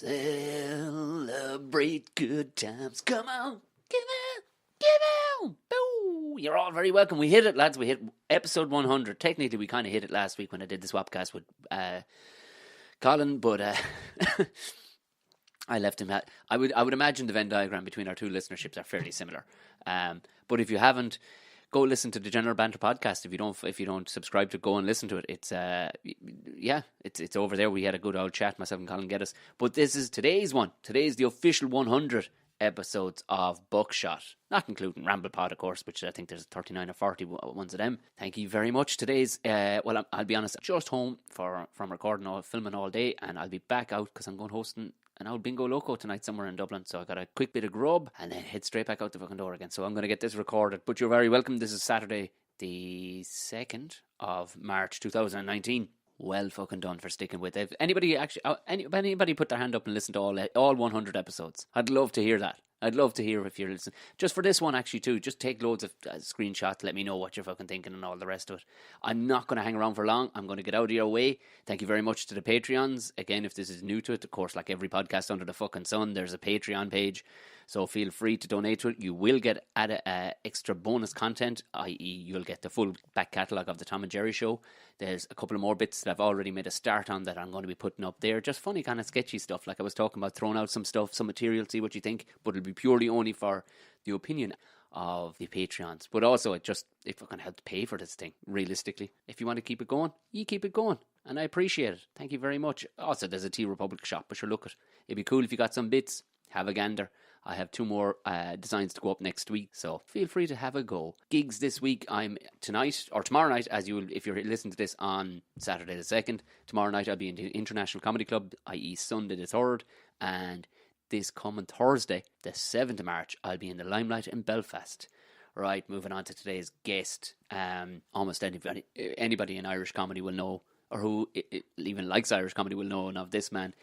Celebrate good times. Come on. Give it. Boo. You're all very welcome. We hit it, lads. We hit episode 100. Technically, we kind of hit it last week when I did the Swapcast with Colin, but I left him at... I would imagine the Venn diagram between our two listenerships are fairly similar. But if you haven't, go listen to the General Banter podcast. If you don't subscribe to it, go and listen to it. It's it's over there. We had a good old chat, myself and Colin Geddes. But this is today's one. Today's the official 100 episodes of Buckshot, not including RamblePod, of course, which I think there's 39 or 40 ones of them. Thank you very much. Today's I'll be honest, just home from recording or filming all day, and I'll be back out because I'm going hosting an old bingo loco tonight somewhere in Dublin, so I got a quick bit of grub and then head straight back out the fucking door again. So I'm going to get this recorded, but you're very welcome. This is Saturday the 2nd of March 2019. Well fucking done for sticking with it. Anybody put their hand up and listen to all 100 episodes? I'd love to hear that. I'd love to hear if you're listening. Just for this one, actually, too. Just take loads of screenshots. Let me know what you're fucking thinking and all the rest of it. I'm not going to hang around for long. I'm going to get out of your way. Thank you very much to the Patreons. Again, if this is new to it, of course, like every podcast under the fucking sun, there's a Patreon page. So feel free to donate to it. You will get extra bonus content, i.e. you'll get the full back catalogue of the Tom and Jerry show. There's a couple of more bits that I've already made a start on that I'm going to be putting up there. Just funny kind of sketchy stuff. Like I was talking about, throwing out some stuff, some material, see what you think. But it'll be purely only for the opinion of the Patreons. But also it fucking helps pay for this thing, realistically. If you want to keep it going, you keep it going. And I appreciate it. Thank you very much. Also, there's a Tea Republic shop, but sure, look it. It'd be cool if you got some bits. Have a gander. I have 2 more designs to go up next week, so feel free to have a go. Gigs this week, I'm tonight, or tomorrow night, if you're listening to this on Saturday the 2nd, tomorrow night I'll be in the International Comedy Club, i.e. Sunday the 3rd, and this coming Thursday, the 7th of March, I'll be in the Limelight in Belfast. Right, moving on to today's guest. Almost anybody in Irish comedy will know, or who even likes Irish comedy will know of this man.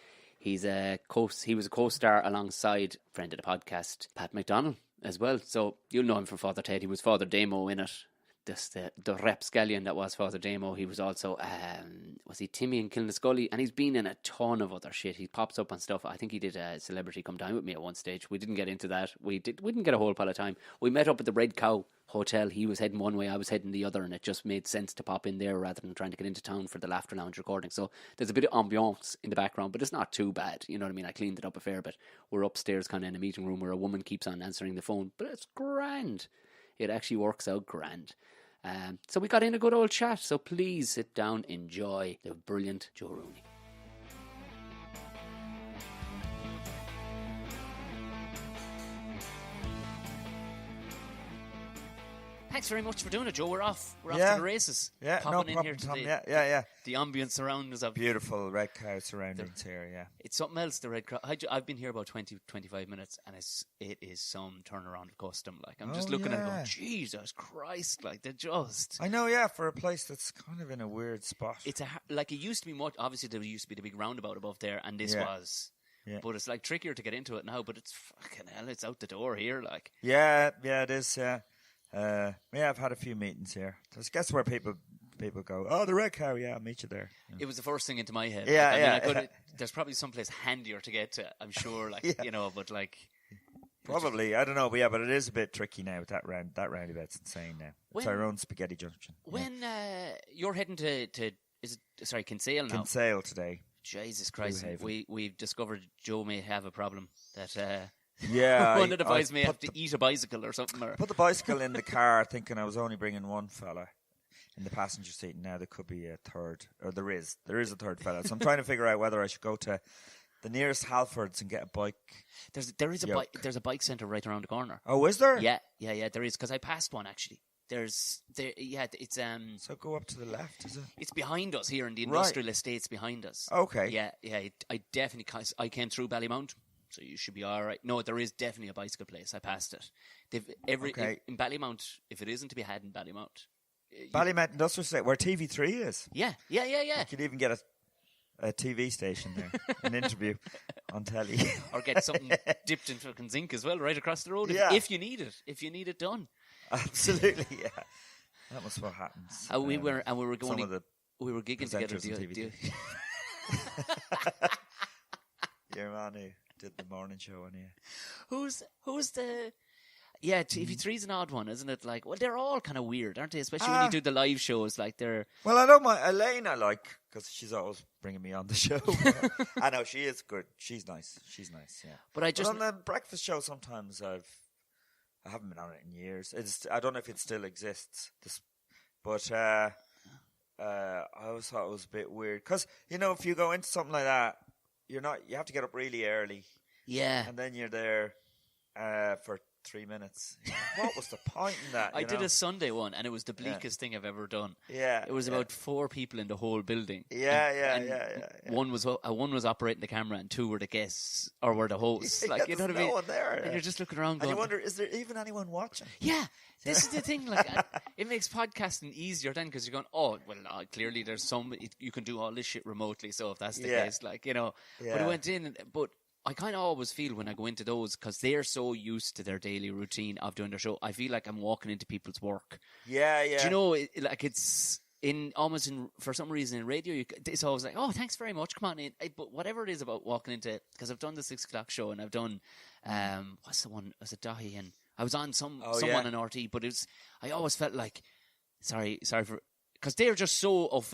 He was a co-star alongside friend of the podcast, Pat McDonnell, as well. So you'll know him from Father Ted. He was Father Damo in it. The rapscallion that was Father Damo. He was also, was he Timmy in Killinascully? And he's been in a ton of other shit. He pops up on stuff. I think he did a Celebrity Come Down With Me at one stage. We didn't get into that. We didn't get a whole pile of time. We met up at the Red Cow Hotel. He was heading one way, I was heading the other, and it just made sense to pop in there rather than trying to get into town for the Laughter Lounge recording. So there's a bit of ambiance in the background, but it's not too bad. You know what I mean? I cleaned it up a fair bit. We're upstairs kind of in a meeting room where a woman keeps on answering the phone, but it's grand. It actually works out grand. So we got in a good old chat, so please sit down, enjoy the brilliant Joe Rooney. Thanks very much for doing it, Joe. We're off to the races. Yeah, popping no in problem, here Tom. today. Yeah. The ambience around us. Beautiful Red Cow surroundings here, yeah. It's something else, the Red Cow. I've been here about 20-25 minutes, and it is some turnaround of custom. Like, I'm just looking at it going, Jesus Christ, like, they're just... I know, yeah, for a place that's kind of in a weird spot. It's it used to be much... Obviously, there used to be the big roundabout above there, and this was... Yeah. But it's, like, trickier to get into it now, but it's fucking hell, it's out the door here, like. Yeah, it is, yeah. I've had a few meetings here. I guess where people go, oh, the Red Cow, yeah, I'll meet you there. Yeah. It was the first thing into my head. Yeah, there's probably someplace handier to get to, I'm sure, like, but like... Probably, I don't know, but it is a bit tricky now with that roundabout's insane now. It's our own spaghetti junction. When you're heading to Kinsale now? Kinsale today. Jesus Christ, we've discovered Joe may have a problem that... one of the boys may have to eat a bicycle or something. Put the bicycle in the car thinking I was only bringing one fella in the passenger seat. Now there could be a third, or there is a third fella. So I'm trying to figure out whether I should go to the nearest Halfords and get a bike. There's a bike centre right around the corner. Oh, is there? Yeah, there is, because I passed one actually. It's So go up to the left, is it? It's behind us here in the industrial estates behind us. Okay. Yeah, I definitely, cause I came through Ballymount. So you should be all right. No, there is definitely a bicycle place. I passed it. In Ballymount, if it isn't to be had in Ballymount. Ballymount Industrial Estate, where TV3 is. Yeah. You could even get a TV station there, an interview on telly. Or get something dipped in fucking zinc as well, right across the road, if you need it done. Absolutely, yeah. That was what happens. We were gigging together. Your man who did the morning show on here. Who's the... Yeah, TV3's an odd one, isn't it? Like, well, they're all kind of weird, aren't they? Especially when you do the live shows, like they're... Well, I don't mind Elaine. I like because she's always bringing me on the show. I know she is good. She's nice. Yeah. But on the breakfast show, sometimes I haven't been on it in years. I don't know if it still exists. But I always thought it was a bit weird because if you go into something like that, you have to get up really early. Yeah, and then you're there for 3 minutes. What was the point in that? I did a Sunday one, and it was the bleakest thing I've ever done. Yeah, it was about 4 people in the whole building. Yeah. One was operating the camera, and 2 were the guests or were the hosts. Like you know what I mean? No one there, and you're just looking around, going, and you wonder, is there even anyone watching? Yeah, this is the thing. Like, it makes podcasting easier then because you're going, oh well, clearly there's you can do all this shit remotely. So if that's the case, like But I went in, but. I kind of always feel when I go into those because they're so used to their daily routine of doing their show. I feel like I'm walking into people's work. Yeah. Do you know, like it's for some reason in radio, it's always like, oh, thanks very much, come on in. But whatever it is about walking into, because I've done the 6 o'clock show and I've done, what's the one? Was it Dahi? And I was on someone on RT, but I always felt like, sorry for. Because they're just so,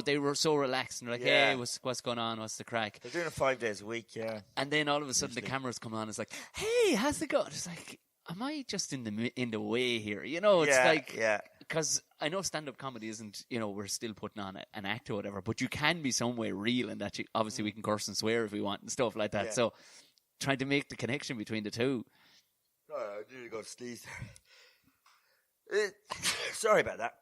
they were so relaxed and they're like, hey, what's going on? What's the crack? They're doing it 5 days a week, yeah. And then all of a sudden the cameras come on. It's like, hey, how's it going? It's like, am I just in the way here? It's because I know stand-up comedy isn't, we're still putting on an act or whatever, but you can be some way real and that obviously we can curse and swear if we want and stuff like that. Yeah. So trying to make the connection between the two. Oh, I need to go to sneeze there. Sorry about that.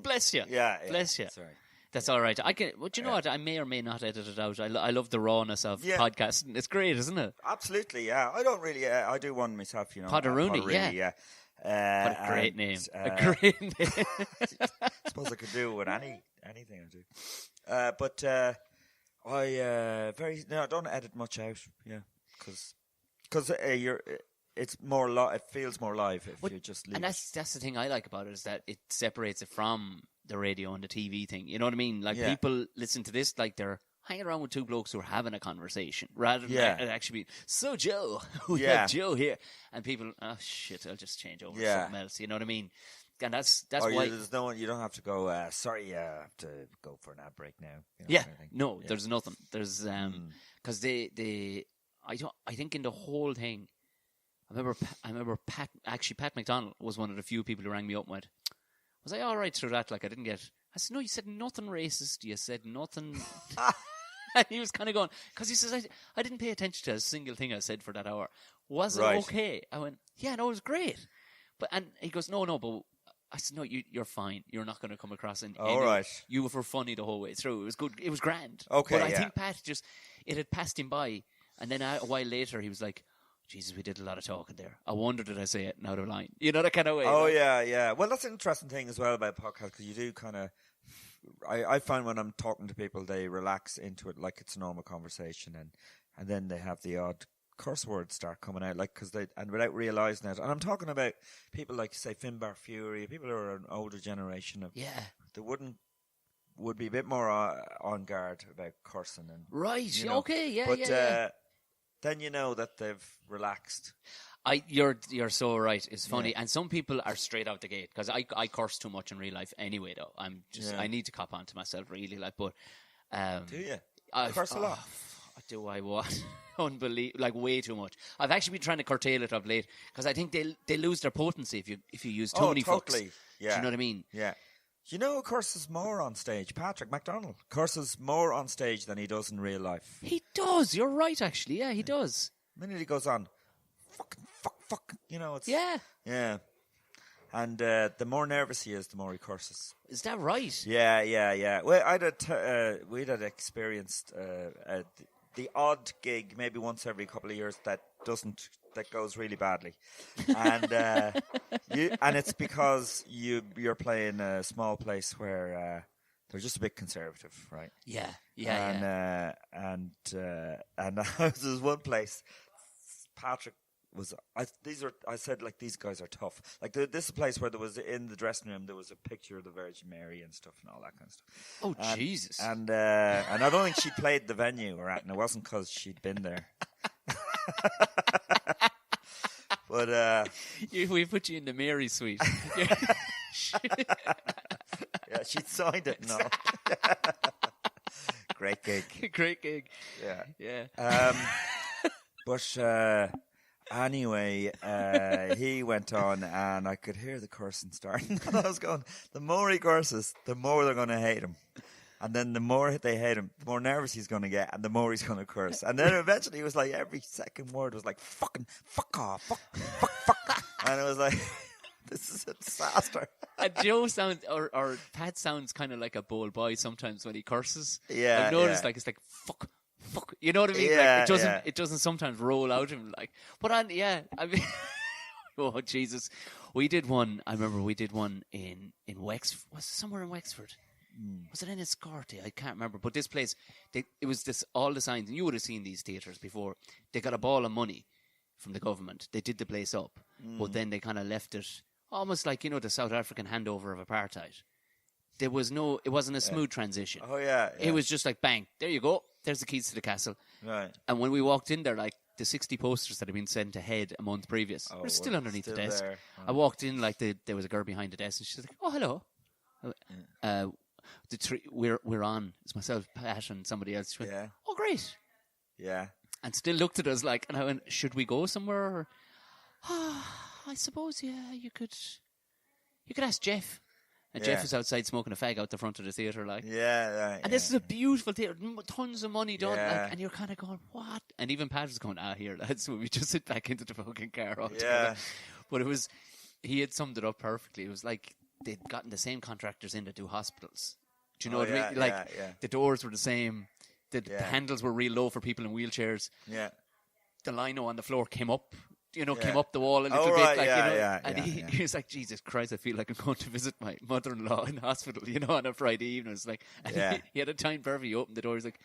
Bless you. Yeah. Bless you. Sorry. That's all right. I can. But you know what? I may or may not edit it out. I love the rawness of podcasting. It's great, isn't it? Absolutely. Yeah. I don't really. I do one myself. Potteroonie. Yeah. What a great name. A great name. I suppose I could do it with anything I do. But I don't edit much out. Yeah, because you're. It's more it feels more live if you just leave. And that's the thing I like about it is that it separates it from the radio and the TV thing. You know what I mean? Like people listen to this like they're hanging around with 2 blokes who are having a conversation rather than it actually be, so Joe, we have Joe here. And people, oh shit, I'll just change over to something else. You know what I mean? And that's why there's no one. You don't have to go. Sorry, I have to go for an ad break now. There's nothing. There's because I think in the whole thing. I remember Pat McDonald was one of the few people who rang me up and went, was I all right through that? Like I said, no, you said nothing racist. You said nothing. And he was kind of going, because he says, I didn't pay attention to a single thing I said for that hour. Was it okay? I went, yeah, no, it was great. And he goes, no, but I said, no, you're fine. You're not going to come across in right. You were funny the whole way through. It was good. It was grand. Okay, but I think Pat it had passed him by. And then a while later, he was like, Jesus, we did a lot of talking there. I wonder did I say it out of line? You know, that kind of way. Oh, yeah. Well, that's an interesting thing as well about podcasts because you do kind of... I find when I'm talking to people, they relax into it like it's a normal conversation and then they have the odd curse words start coming out like and without realising it. And I'm talking about people like, say, Finbar Fury, people who are an older generation. They would be a bit more on guard about cursing. And, right, okay, yeah. Then you know that they've relaxed. You're so right. It's funny, and some people are straight out the gate because I curse too much in real life anyway. Though I need to cop on to myself really. Like, but do you? I curse a lot. Do I what? Unbelievable! Like way too much. I've actually been trying to curtail it of late because I think they lose their potency if you use too many totally. fucks. Yeah. Do you know what I mean? Yeah. You know who curses more on stage? Patrick MacDonald curses more on stage than he does in real life. He does. You're right, actually. Yeah, he does. The minute he goes on, fuck, it's... Yeah. Yeah. And the more nervous he is, the more he curses. Is that right? Yeah. Well, we'd had experienced the odd gig maybe once every couple of years that goes really badly, and and it's because you're playing a small place where they're just a bit conservative, right? Yeah. And there's one place Patrick I said like these guys are tough. Like this is a place where there was in the dressing room there was a picture of the Virgin Mary and stuff and all that kind of stuff. Oh Jesus! And I don't think she'd played the venue we're at, and it wasn't because she'd been there. But we put you in the Mary suite. yeah, she'd signed it. No, great gig. Great gig. Yeah. But anyway, he went on, and I could hear the cursing starting. And I was going, the more he curses, the more they're going to hate him. And then the more they hate him, the more nervous he's going to get, and the more he's going to curse. And then eventually, it was like every second word was like "fucking, fuck off, fuck," and it was like, this is a disaster. And Joe sounds, or Pat sounds kind of like a bold boy sometimes when he curses. Yeah, I've noticed like it's like fuck. You know what I mean? Yeah, like it doesn't sometimes roll out of him like. But I mean, oh Jesus, we did one. I remember we did one in Wexford. Was it somewhere in Wexford? Was it in Escorte? I can't remember. But this place, it was this all the signs. And you would have seen these theatres before. They got a ball of money from the government. They did the place up, but then they kind of left it almost like the South African handover of apartheid. It wasn't a smooth transition. Oh yeah. It was just like bang, there you go. There's the keys to the castle. Right. And when we walked in there, like the 60 posters that had been sent ahead a month previous were still underneath the desk. Oh. I walked in like there was a girl behind the desk, and she's like, "Oh, hello." We're on. It's myself, Pat, and somebody else. She went, "Oh, great." Yeah. And still looked at us like, and I went, "Should we go somewhere?" Or, I suppose, yeah, you could ask Jeff. And Jeff was outside smoking a fag out the front of the theatre, like. Yeah, right. And this is a beautiful theatre, tons of money done, Yeah. like, and you're kind of going, what? And even Pat was going, here, lads, we just sit back into the fucking car altogether. Yeah. But he had summed it up perfectly. It was like they'd gotten the same contractors in to do hospitals. Do you know what I mean? Like, the doors were the same, the handles were real low for people in wheelchairs. Yeah. The lino on the floor came up. Came up the wall a little bit, and he was like, "Jesus Christ, I feel like I'm going to visit my mother-in-law in hospital." On a Friday evening, it's like, and he had a time perfect. He opened the door. He's like,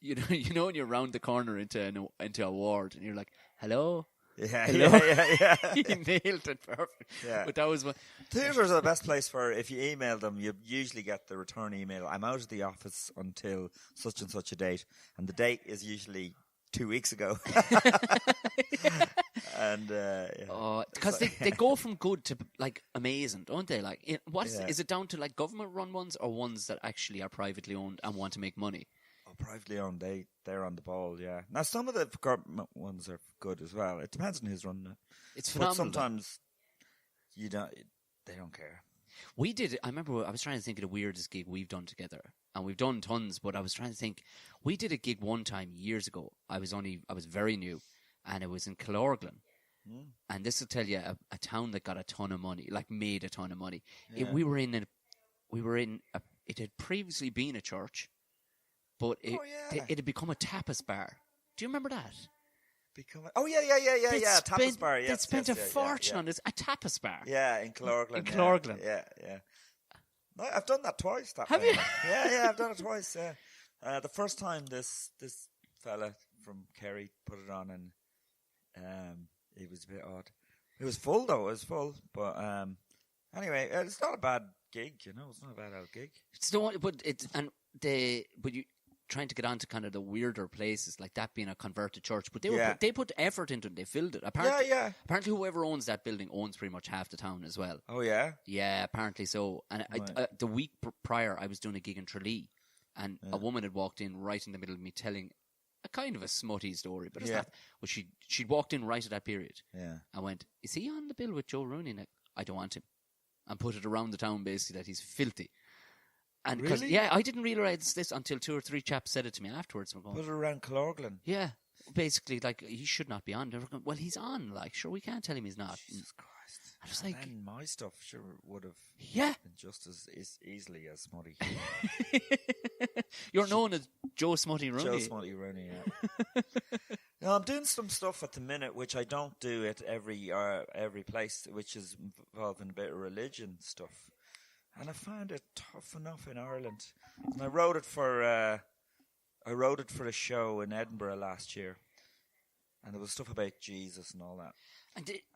when you're round the corner into a ward, and you're like, "Hello." Yeah, hello? yeah. He nailed it perfect. Yeah. But that was what theatres are the best place for. If you email them, you usually get the return email. I'm out of the office until such and such a date, and the date is usually 2 weeks ago. And because they go from good to like amazing, don't they? Like, is it down to like government run ones or ones that actually are privately owned and want to make money? Oh, privately owned, they're on the ball. Yeah. Now some of the government ones are good as well. It depends on who's running it. It's phenomenal. But sometimes they don't care. We did. I remember I was trying to think of the weirdest gig we've done together, and we've done tons. But I was trying to think. We did a gig one time years ago. I was very new, and it was in Killorglin. And this will tell you a town that got a ton of money, like made a ton of money. Yeah. It had previously been a church, but it had become a tapas bar. Do you remember that? Tapas bar. They spent a fortune on this. A tapas bar. Yeah, in Killorglin. In Killorglin. Yeah. No, I've done that twice. Have you? Yeah, I've done it twice. Yeah. The first time this fella from Kerry put it on, and it was a bit odd. It was full though. It was full, but anyway, it's not a bad gig. It's not a bad old gig. It's the one, but you trying to get on to kind of the weirder places like that being a converted church, but they put effort into it. They filled it. Apparently, whoever owns that building owns pretty much half the town as well. Oh yeah, yeah, apparently so. And the week prior, I was doing a gig in Tralee, and a woman had walked in right in the middle of me telling a kind of a smutty story, but it's not. Well, she'd walked in right at that period. Yeah, I went, "Is he on the bill with Joe Rooney?" And I don't want him, and put it around the town basically that he's filthy. And because I didn't realise this until 2 or 3 chaps said it to me afterwards. We're going, put it around Killorglin. Yeah, basically, like he should not be on. They were going, well, he's on. Like, sure, we can't tell him he's not. Jesus Christ! I was like, then my stuff sure would have been just as easily as Smutty. You're known as Joe Smutty Rooney. Joe Smutty Rooney. Yeah. No, I'm doing some stuff at the minute which I don't do at every place, which is involving a bit of religion stuff. And I found it tough enough in Ireland. And I wrote it for a show in Edinburgh last year. And there was stuff about Jesus and all that.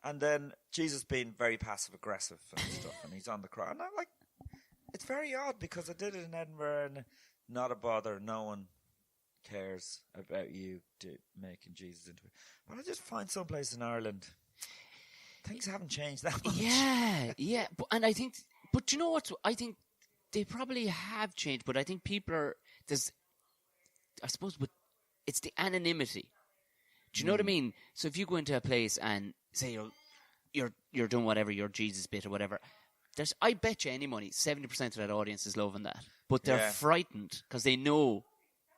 And then Jesus being very passive aggressive and stuff, and he's on the cross. And I'm like, it's very odd because I did it in Edinburgh and not a bother. No one cares about you making Jesus into it. But I just find someplace in Ireland, things haven't changed that much. Yeah. And I think, but you know what? I think they probably have changed, but I think people are, I suppose, it's the anonymity. Do you know what I mean? So if you go into a place and say you're doing whatever, your Jesus bit or whatever, I bet you any money 70% of that audience is loving that, but they're frightened because they know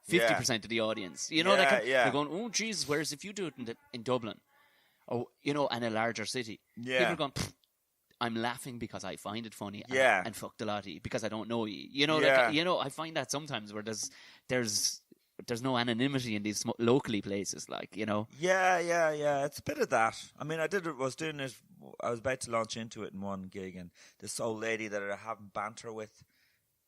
50% of the audience. You know, they're going, oh Jesus. Whereas if you do it in Dublin, or in a larger city, people are going, I'm laughing because I find it funny, and fuck the lot of you because I don't know you. You know, I find that sometimes where there's no anonymity in these locally places, like, you know. Yeah. It's a bit of that. I mean, I was about to launch into it in one gig, and this old lady that I having banter with,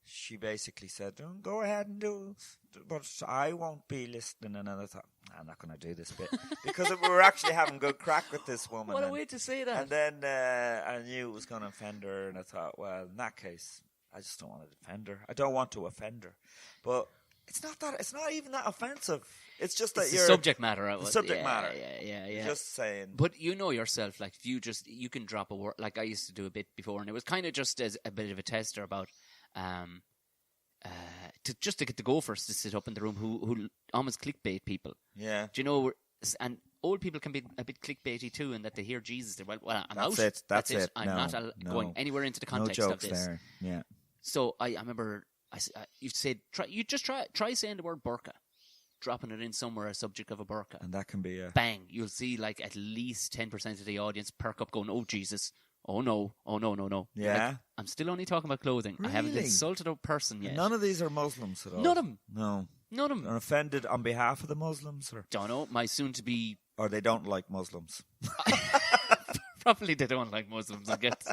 she basically said, go ahead and do it, but I won't be listening. And I thought, I'm not going to do this bit. Because we were actually having good crack with this woman. What a way to say that. And then I knew it was going to offend her, and I thought, well, in that case, I just don't want to offend her. I don't want to offend her. But it's not even that offensive. It's just that it's the subject matter. The subject matter. Yeah. Just saying. But you know yourself, like, if you can drop a word, like I used to do a bit before, and it was kind of just as a bit of a tester about, to get the gophers to sit up in the room who almost clickbait people. Yeah. Do you know, and old people can be a bit clickbaity too, in that they hear Jesus, they're, well, I'm out. That's it. I'm not going anywhere into the context no jokes of this. There. Yeah. So I remember you said try saying the word burqa, dropping it in somewhere, a subject of a burqa, and that can be a bang. You'll see like at least 10% of the audience perk up, going, "Oh Jesus, oh no." Yeah, like, I'm still only talking about clothing. Really? I haven't insulted a person yet. None of these are Muslims at all. None of them. No. None of them. Are offended on behalf of the Muslims, or don't know. My soon-to-be, or they don't like Muslims. Probably they don't like Muslims, I guess.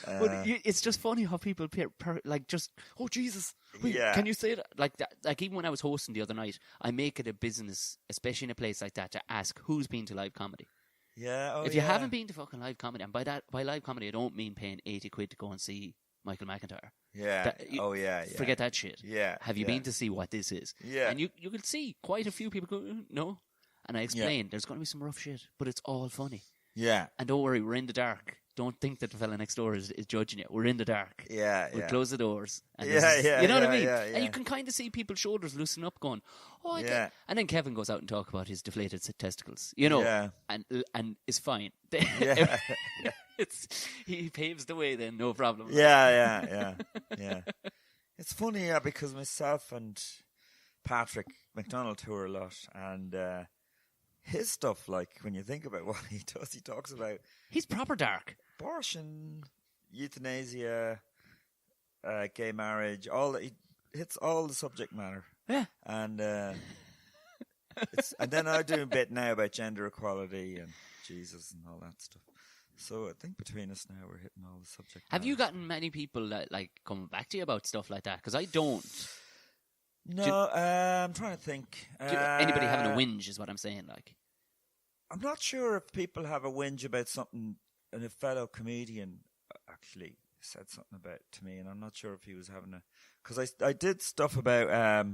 But it's just funny how people like just, oh Jesus, wait, can you say that? Like that? Like even when I was hosting the other night, I make it a business, especially in a place like that, to ask who's been to live comedy. Yeah. If you haven't been to fucking live comedy, and by live comedy I don't mean paying 80 quid to go and see Michael McIntyre. Yeah. Forget that shit. Yeah. Have you been to see what this is? Yeah. And you can see quite a few people go, no. And I explain, there's going to be some rough shit, but it's all funny. Yeah. And don't worry, we're in the dark. Don't think that the fella next door is judging you. We're in the dark. Yeah. We'll close the doors. And You know what I mean? Yeah. And you can kind of see people's shoulders loosen up, going, oh, I get. And then Kevin goes out and talks about his deflated testicles, you know, and it's fine. Yeah. He paves the way then, no problem. Yeah. It's funny, because myself and Patrick McDonald tour a lot, and his stuff, like, when you think about what he does, he talks about... He's proper dark. Abortion, euthanasia, gay marriage, he hits all the subject matter. Yeah. And and then I do a bit now about gender equality and Jesus and all that stuff. So I think between us now we're hitting all the subject matter. Have you gotten many people that, like, coming back to you about stuff like that? Because I don't. No, I'm trying to think. Anybody having a whinge is what I'm saying, like. I'm not sure if people have a whinge about something, and a fellow comedian actually said something about it to me, and I'm not sure if he was having because I did stuff about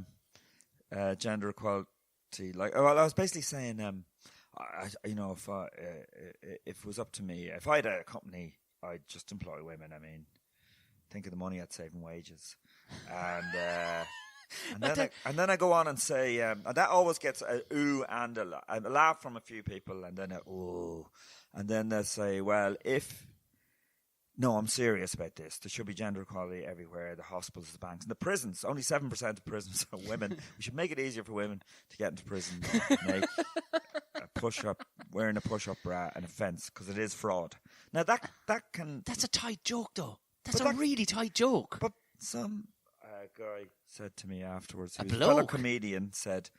gender equality. Like, well, I was basically saying, if it was up to me, if I had a company, I'd just employ women. I mean, think of the money I'd save in wages, and then I go on and say, and that always gets a ooh and a laugh from a few people, and then a ooh, and then they say, well, no, I'm serious about this. There should be gender equality everywhere, the hospitals, the banks, and the prisons. Only 7% of prisons are women. We should make it easier for women to get into prison, make a push-up, wearing a push-up bra an offence, because it is fraud. Now, that can... That's a tight joke, though. That's a really tight joke. But some guy said to me afterwards, a fellow comedian said,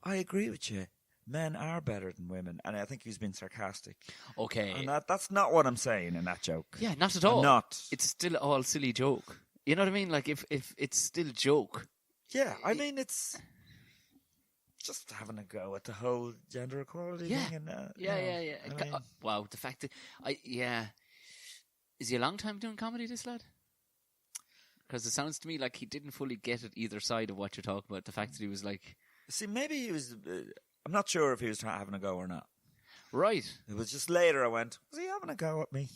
I agree with you. Men are better than women. And I think he's been sarcastic. Okay. And that's not what I'm saying in that joke. Yeah, not at all. I'm not. It's still all silly joke. You know what I mean? Like, if it's still a joke. Yeah, I mean, it's... just having a go at the whole gender equality Yeah. thing. And, Yeah. I mean, Wow, the fact that is he a long time doing comedy, this lad? Because it sounds to me like he didn't fully get it either side of what you're talking about. The fact that he was like, see, maybe he was. I'm not sure if he was having a go or not. right. It was just later I went, was he having a go at me?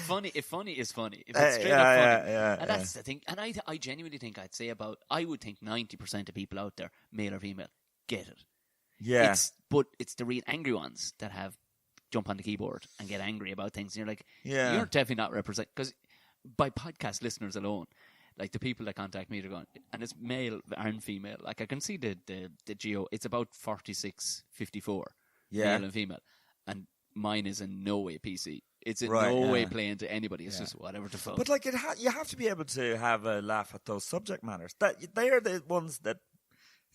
Funny. If funny is funny. If it's straight up funny. Yeah, and that's the thing. And I genuinely think I would think 90% of people out there, male or female, get it. Yeah. But it's the real angry ones that jump on the keyboard and get angry about things. And you're like, Yeah. you're definitely not representing. Because by podcast listeners alone, like the people that contact me, they're going, and it's male and female. Like I can see the geo, it's about 46-54, male and female. And mine is in no way PC. It's in no way playing to anybody. It's just whatever the fuck. But like, you have to be able to have a laugh at those subject matters. They are the ones that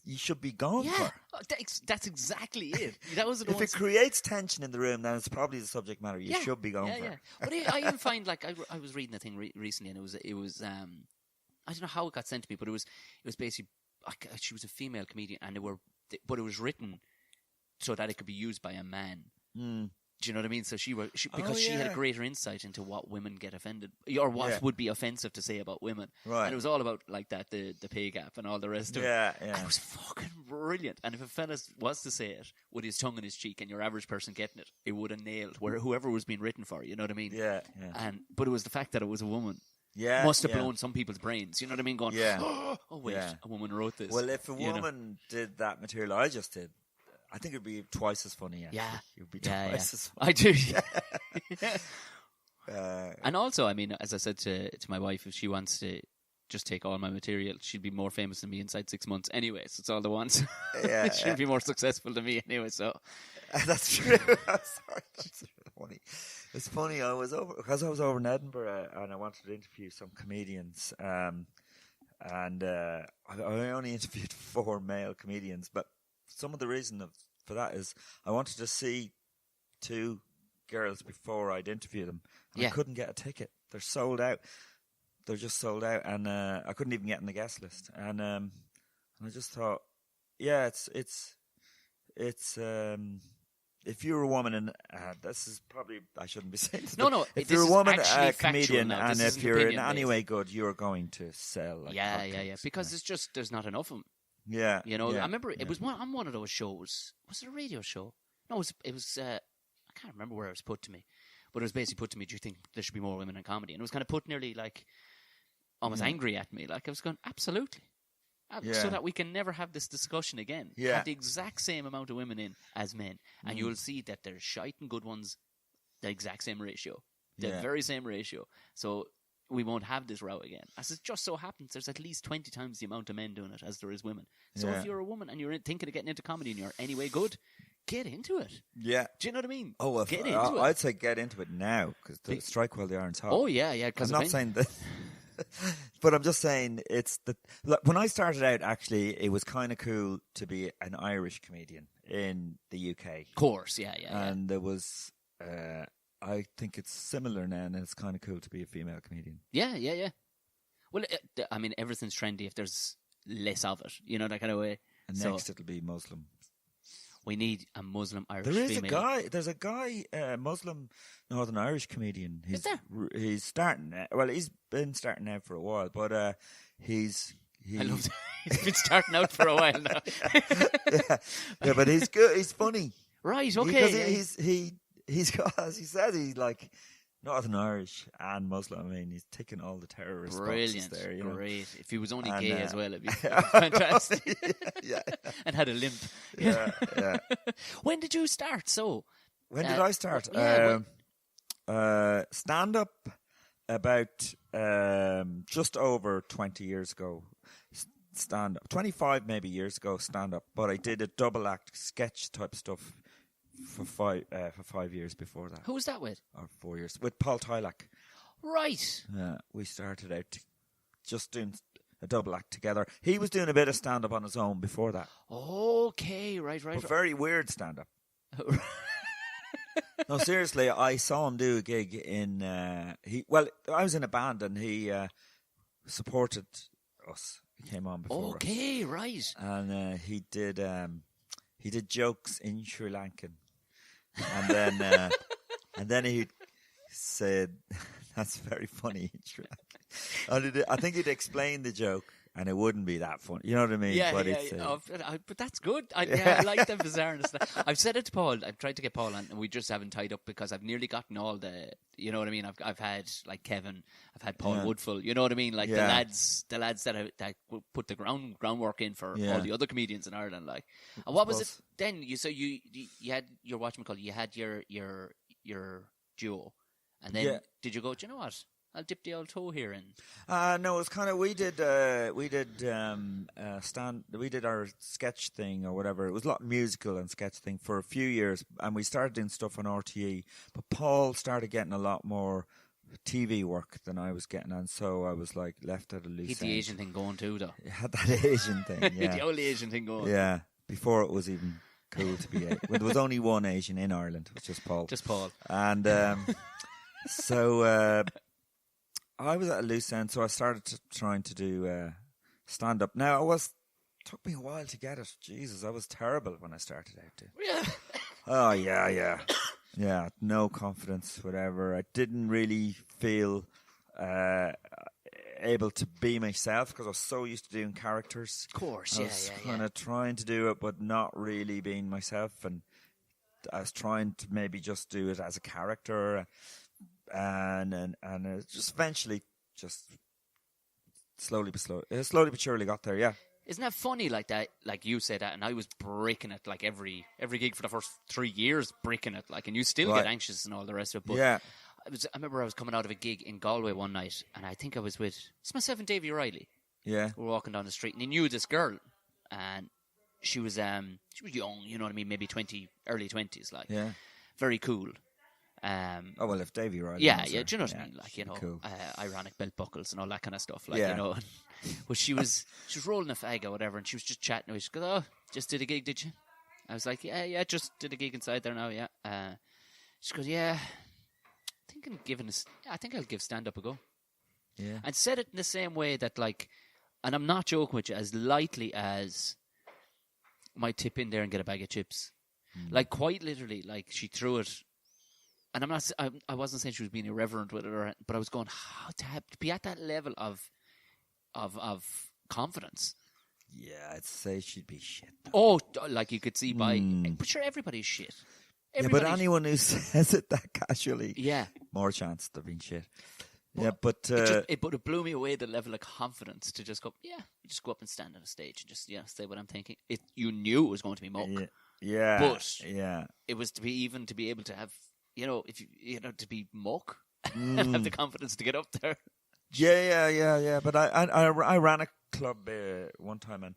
you should be going for. That's exactly it. That was if it creates tension in the room, then it's probably the subject matter you should be going for. Yeah. But I even find, like, I was reading a thing recently, and it was I don't know how it got sent to me, but it was basically she was a female comedian, and but it was written so that it could be used by a man. Do you know what I mean? So she had a greater insight into what women get offended, or what would be offensive to say about women. Right. And it was all about like that, the pay gap and all the rest of it. Yeah. And it was fucking brilliant. And if a fella was to say it with his tongue in his cheek, and your average person getting it, it would have nailed whoever was being written for. You know what I mean? Yeah. But it was the fact that it was a woman. Yeah, must have blown some people's brains. You know what I mean? Going, oh wait, a woman wrote this. Well, if a woman did that material I just did, I think it'd be twice as funny. Actually. Yeah, it'd be twice as funny. I do. Yeah. And also, I mean, as I said to my wife, if she wants to just take all my material, she'd be more famous than me inside 6 months. Anyway, so it's all the ones. She'd be more successful than me anyway. So that's true. I'm sorry. That's funny. It's funny. I was over in Edinburgh and I wanted to interview some comedians. And I only interviewed 4 male comedians, but some of the reason for that is I wanted to see 2 girls before I'd interview them. And I couldn't get a ticket. They're sold out. They're just sold out, and I couldn't even get on the guest list. And I just thought, it's if you're a woman, and this is probably I shouldn't be saying this. No. If you're a woman, a comedian, now. and if you're in any way good, you're going to sell. Like because it's just there's not enough of them. Yeah, you know. I remember it was on one of those shows. Was it a radio show? No, it was. I can't remember where it was put to me, but it was basically put to me. Do you think there should be more women in comedy? And it was kind of put nearly like almost angry at me. Like I was going, absolutely. So that we can never have this discussion again. Have the exact same amount of women in as men, and you'll see that there's shite and good ones, the exact same ratio, the very same ratio. So we won't have this row again. As it just so happens, there's at least 20 times the amount of men doing it as there is women. So if you're a woman and you're thinking of getting into comedy and you're anyway good, get into it. Yeah. Do you know what I mean? Oh, get into it. I'd say get into it now, because strike while the iron's hot. Oh, yeah. I'm not saying that. But I'm just saying when I started out, actually, it was kind of cool to be an Irish comedian in the UK. Of course, yeah. And there was, I think it's similar now, and it's kind of cool to be a female comedian. Yeah. Well, I mean, everything's trendy if there's less of it, you know, that kind of way. And next it'll be Muslim. We need a Muslim Irish female. There's a guy, Muslim Northern Irish comedian. Is there? He's starting. Well, he's been starting out for a while, but he's I love that. He's been starting out for a while now. yeah, but he's good. He's funny. Right. Okay. Because he's got, as he said, he's like Northern Irish and Muslim. I mean, he's ticking all the terrorist boxes there. You know? Great. If he was only gay as well, it'd be fantastic. Yeah. And had a limp. Yeah. When did you start? When did I start? Stand up about just over 20 years ago. Stand up 25 maybe years ago. Stand up, but I did a double act sketch type stuff for 5 years before that. Who was that with? Or 4 years with Paul Tylak. Right. Yeah, we started out just doing a double act together. He was doing a bit of stand up on his own before that. Okay, right. But very weird stand up. No, seriously, I saw him do a gig in. I was in a band and he supported us He came on before. Okay, right. And he did jokes in Sri Lankan, and then he said, "That's very funny in Sri Lankan." I think he'd explain the joke, and it wouldn't be that funny. You know what I mean? Yeah, but but that's good. I like the bizarreness. I've said it to Paul. I've tried to get Paul on, and we just haven't tied up because I've nearly gotten all the. You know what I mean? I've had like Kevin. I've had Paul Woodfull. You know what I mean? Like the lads that put the groundwork in for all the other comedians in Ireland. Like, and what was it then? You had your whatchamacallit, you had your duo, and then did you go? Do you know what? I'll dip the old toe here in. No, it was kind of we did our sketch thing or whatever. It was a lot musical and sketch thing for a few years, and we started doing stuff on RTE. But Paul started getting a lot more TV work than I was getting, and so I was like left at a loose end. He's the Asian thing going too, though. He had that Asian thing, yeah. The only Asian thing going. Yeah, before it was even cool to be Asian. Well, there was only one Asian in Ireland, which was Paul. Just Paul. And so I was at a loose end, so I started trying to do stand-up. Now, took me a while to get it. Jesus, I was terrible when I started out, too. Yeah. Oh, yeah. Yeah, no confidence, whatever. I didn't really feel able to be myself because I was so used to doing characters. Of course, I was kind of trying to do it, but not really being myself. And I was trying to maybe just do it as a character. And it just eventually just slowly but surely got there, yeah. Isn't that funny like that? Like you said that, and I was breaking it like every gig for the first 3 years, breaking it like, and you still get anxious and all the rest of it. But yeah. I remember I was coming out of a gig in Galway one night, and I think I was with myself and Davy Riley. Yeah. We were walking down the street, and he knew this girl, and she was young, you know what I mean, maybe early 20s, like very cool. Oh well, if Davy Riley, do you know what I mean? Like, you know, cool. Ironic belt buckles and all that kind of stuff. Like, you know, but she was rolling a fag or whatever, and she was just chatting away. She goes, "Oh, just did a gig, did you?" I was like, "Yeah, just did a gig inside there now." Yeah. She goes, "Yeah, I think I'll give stand up a go." Yeah. And said it in the same way that, like, and I'm not joking with you, as lightly as might tip in there and get a bag of chips. Like, quite literally, like, she threw it. And I wasn't saying she was being irreverent with it, but I was going, how to be at that level of confidence. Yeah, I'd say she'd be shit. Oh, like you could see by, but sure, everybody's shit. But anyone who says it that casually, yeah, more chance of being shit. But yeah, but it blew me away, the level of confidence to just go, just go up and stand on a stage and just say what I'm thinking. You knew it was going to be muck. Yeah, but yeah, it was to be able to have. You know, to be muck and have the confidence to get up there. Yeah. But I ran a club one time and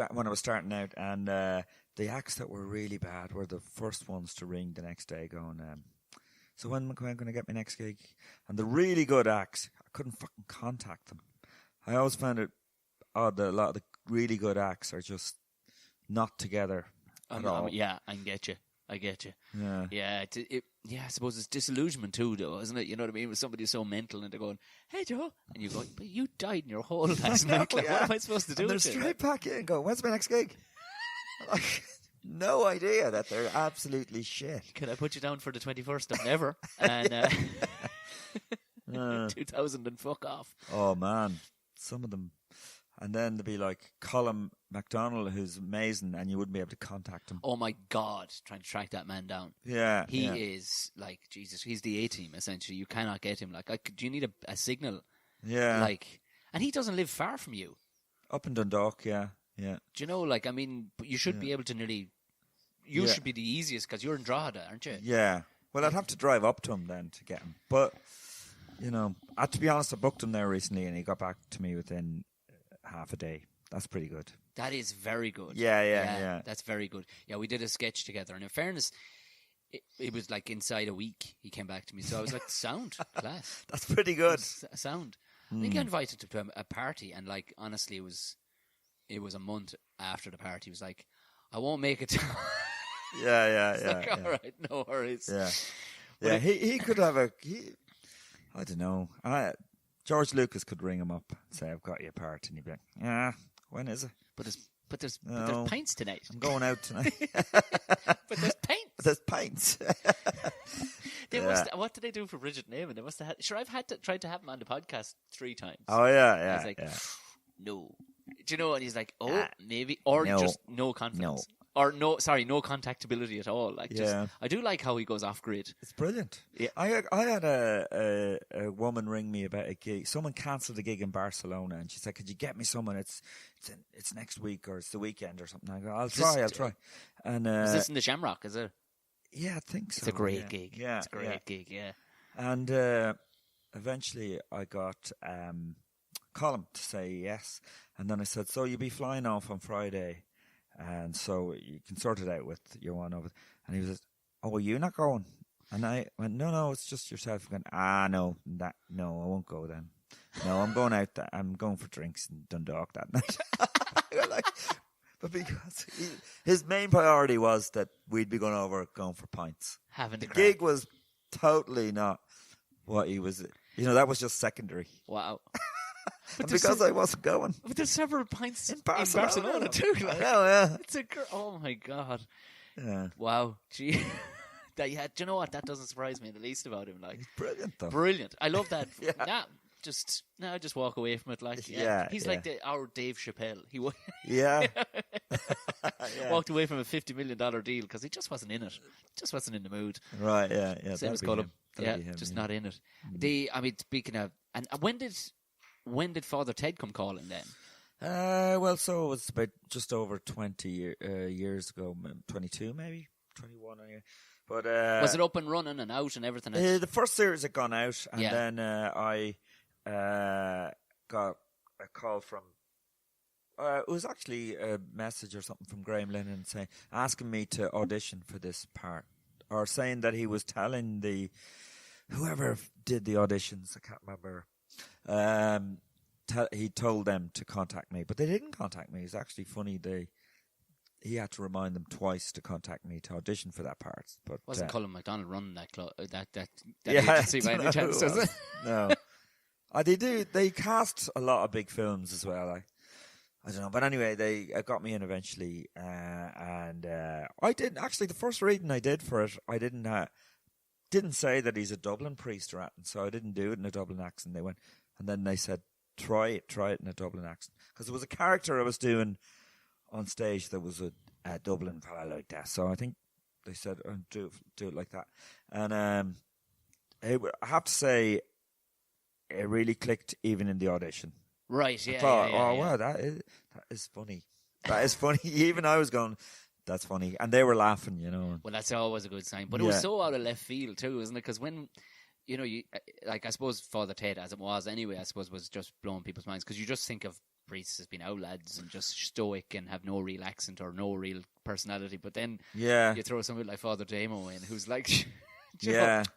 when I was starting out, and the acts that were really bad were the first ones to ring the next day, going, "So when am I going to get my next gig?" And the really good acts, I couldn't fucking contact them. I always found it odd that a lot of the really good acts are just not together at all. Yeah, I get you. Yeah. I suppose it's disillusionment too, though, isn't it? You know what I mean? With somebody so mental and they're going, "Hey, Joe," and you go, "But you died in your hole last night. Like, what am I supposed to do?" And they're straight back in and go, "When's my next gig?" Like, no idea that they're absolutely shit. Can I put you down for the 21st of never? And 2000 and fuck off. Oh man, some of them. And then there'd be like Colin MacDonald, who's amazing, and you wouldn't be able to contact him. Oh my God, trying to track that man down. Yeah. He is like, Jesus, he's the A-team, essentially. You cannot get him. Like, do you need a signal? Yeah. Like, and he doesn't live far from you. Up in Dundalk, yeah. Do you know, like, I mean, you should be able to nearly, you should be the easiest because you're in Drogheda, aren't you? Yeah. Well, I'd have to drive up to him then to get him. But, you know, to be honest, I booked him there recently and he got back to me within half a day. That's pretty good. That is very good. Yeah. That's very good. Yeah, we did a sketch together, and in fairness, it was like inside a week he came back to me. So I was like, sound, class. That's pretty good. Sound. I think I invited him to a party, and like, honestly, it was a month after the party. He was like, "I won't make it." Yeah. Like, all right, no worries. Yeah. He could have I don't know. George Lucas could ring him up and say, I've got you a part. And he'd be like, yeah, when is it? But there's pints tonight. I'm going out tonight. But there's pints. There's pints. What did they do for Bridget Neyman? They must have I've tried to have him on the podcast 3 times. Oh, yeah. I was like, no. Do you know? And he's like, maybe. Or just no confidence. No. Or no contactability at all. Like, I do like how he goes off grid. It's brilliant. Yeah. I had a woman ring me about a gig. Someone cancelled a gig in Barcelona, and she said, "Could you get me someone? It's next week or it's the weekend or something." I go, "I'll try." And is this in the Shamrock? Is it? Yeah, I think so. It's a great gig. Yeah, it's a great gig. Yeah. And eventually, I got Colin to say yes, and then I said, "So you'll be flying off on Friday." And so you can sort it out with your one over. And he was like, "Oh, are you not going?" And I went, No, it's just yourself." Going, no, I won't go then. No, I'm going out. I'm going for drinks in Dundalk that night. But because his main priority was that we'd be going for pints. The gig was totally not what he was. That was just secondary. Wow. And because I wasn't going. But there's several pints in Barcelona too. Like, I know, yeah. It's oh my God. Yeah. Wow. Gee. Do you know what? That doesn't surprise me in the least about him. Like, he's brilliant though. Brilliant. I love that. Just walk away from it. Like, he's like our Dave Chappelle. He walked away from a $50 million deal because he just wasn't in it. Just wasn't in the mood. Right. Yeah. Same as Colin. Yeah, just not in it. Speaking of, and when did Father Ted come calling then? Well, so it was about just over 20 years ago, 22 maybe, 21. But was it up and running and out and everything? The first series had gone out, and then I got a call from. It was actually a message or something from Graham Lennon asking me to audition for this part, or saying that he was telling whoever did the auditions, I can't remember. He told them to contact me, but they didn't contact me. It's actually funny. He had to remind them twice to contact me to audition for that part. But wasn't Colin MacDonald running that agency by any chance? Was it? No. They cast a lot of big films as well. I don't know, but anyway, they got me in eventually, and I didn't actually. The first reading I did for it, I didn't say that he's a Dublin priest or anything, so I didn't do it in a Dublin accent. They went, and then they said, try it in a Dublin accent, because there was a character I was doing on stage that was a Dublin fella like that. So I think they said, do it like that, and I have to say, it really clicked even in the audition. Right, yeah. I thought, wow, that is funny. That is funny. Even I was going, that's funny, and they were laughing, Well, that's always a good sign. But it was so out of left field too, isn't it? Because when you I suppose Father Ted, as it was anyway, I suppose was just blowing people's minds, because you just think of priests as being out lads and just stoic and have no real accent or no real personality. But then you throw somebody like Father Damo in, who's like.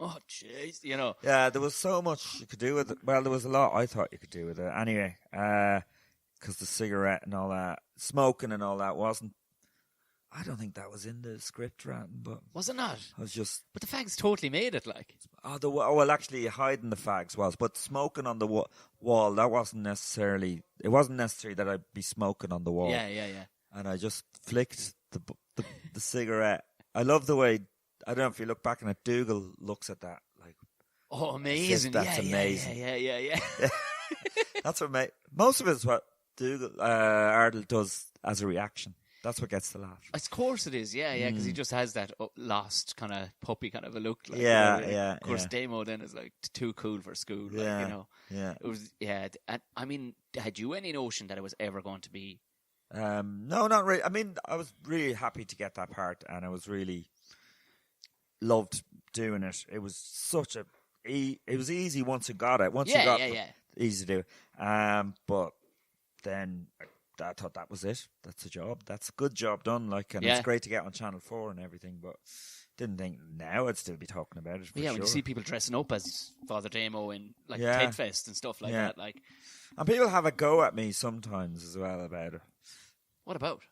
Oh, jeez, Yeah, there was so much you could do with it. Well, there was a lot I thought you could do with it. Anyway, because the cigarette and all that, smoking and all that wasn't. I don't think that was in the script, but was it not? I was just. But the fags totally made it, like. Well, actually, hiding the fags was, but smoking on the wall, that wasn't necessarily. It wasn't necessary that I'd be smoking on the wall. Yeah. And I just flicked the cigarette. I love the way. I don't know if you look back on it, Dougal looks at that like, oh, amazing! That's amazing. Yeah. That's what most of it is what Dougal Ardle does as a reaction. That's what gets the laugh. Of course it is, because he just has that lost kind of puppy kind of a look. Like, Of course, Damo then is like too cool for school. Like, Yeah. It was, And I mean, had you any notion that it was ever going to be? No, not really. I mean, I was really happy to get that part, and I was really loved doing it. It was it was easy once you got it. Easy to do. But then I thought that was it. That's a job. That's a good job done. And it's great to get on Channel 4 and everything. But didn't think now I'd still be talking about it. When you see people dressing up as Father Damo in Ted Fest and stuff like that, and people have a go at me sometimes as well about it. What about?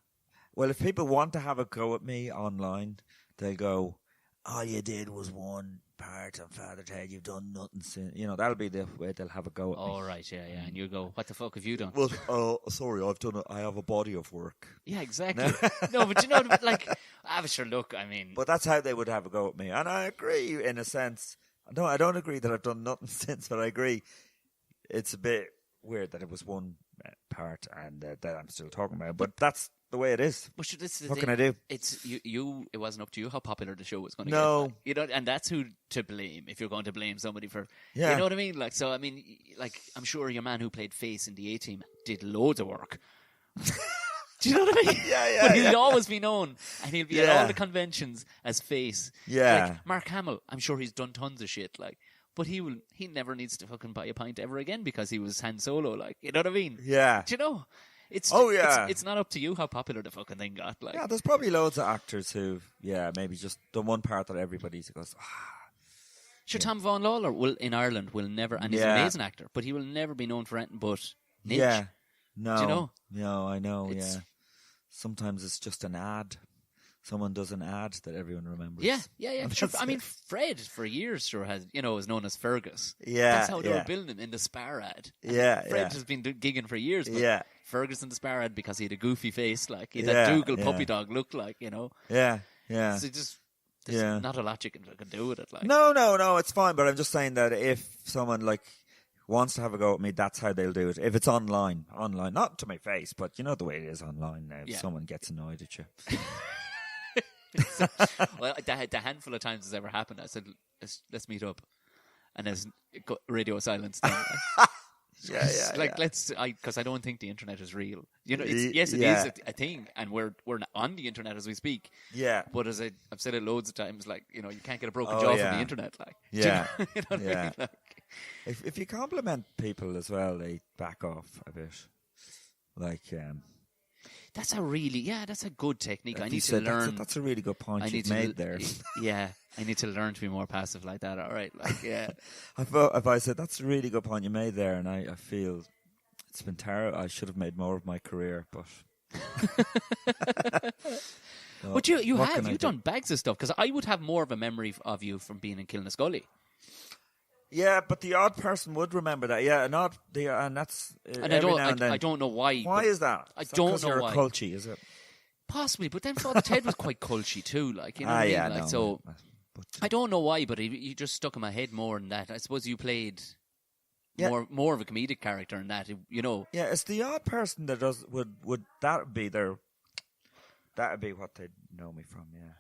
Well, if people want to have a go at me online, they'll go, all you did was one part on Father Ted, you've done nothing since. You know, that'll be the way they'll have a go at me. Oh, right, yeah. And you go, what the fuck have you done? Well, sorry, I have a body of work. Yeah, exactly. No, but you know, like, sure, look, I mean... But that's how they would have a go at me. And I agree, in a sense. No, I don't agree that I've done nothing since, but I agree it's a bit weird that it was one part and that I'm still talking about. But that's the way it is. But this is what can I do? It's you. It wasn't up to you how popular the show was going to get. Like, you know, and that's who to blame if you're going to blame somebody for. Yeah. You know what I mean? Like, so I mean, like, I'm sure your man who played Face in the A-Team did loads of work. Do you know what I mean? Yeah. But he'll always be known, and he'll be at all the conventions as Face. Yeah. Like Mark Hamill, I'm sure he's done tons of shit. Like, but he never needs to fucking buy a pint ever again because he was Han Solo. Like, you know what I mean? Yeah. Do you know? It's not up to you how popular the fucking thing got. Like, yeah, there's probably loads of actors who, maybe just done one part that everybody goes, Sure, Tom Vaughan Lawler in Ireland will never, and he's an amazing actor, but he will never be known for anything but Ninja. Yeah, no, do you know? No, I know. Sometimes it's just an ad. Someone does an ad that everyone remembers. Yeah. Sure. I mean, Fred for years was known as Fergus. Yeah, that's how they were building him in the Spar ad. And Fred has been gigging for years. But Fergus in the Spar ad because he had a goofy face, like he had that Dougal puppy dog look, like Yeah. So there's not a lot you can do with it. Like, no, it's fine. But I'm just saying that if someone like wants to have a go at me, that's how they'll do it. If it's online, not to my face, but you know the way it is online now. If someone gets annoyed at you. Well, the handful of times it's ever happened, I said, let's meet up, and there's radio silence. Because I don't think the internet is real. You know, it is a thing, and we're on the internet as we speak. Yeah. But as I've said it loads of times, like, you know, you can't get a broken jaw from the internet. Like, yeah, you know what I mean? Like, if you compliment people as well, they back off a bit. Like, that's a good technique. I need to learn. That's a really good point you've made there. Yeah, I need to learn to be more passive like that. All right, like, yeah. If I said that's a really good point you made there, and I feel it's been terrible. I should have made more of my career, but. But you've done bags of stuff, because I would have more of a memory of you from being in Killinascully. Yeah, but the odd person would remember that. Yeah, and that's I don't know why. Why is that? I don't know because you're why. Culty, is it? Possibly, but then Father Ted was quite culty too. Like, you know what I mean? Like, so I don't know why, but he just stuck in my head more than that. I suppose you played more of a comedic character in that. You know. Yeah, it's the odd person that would that be their. That would be what they'd know me from. Yeah.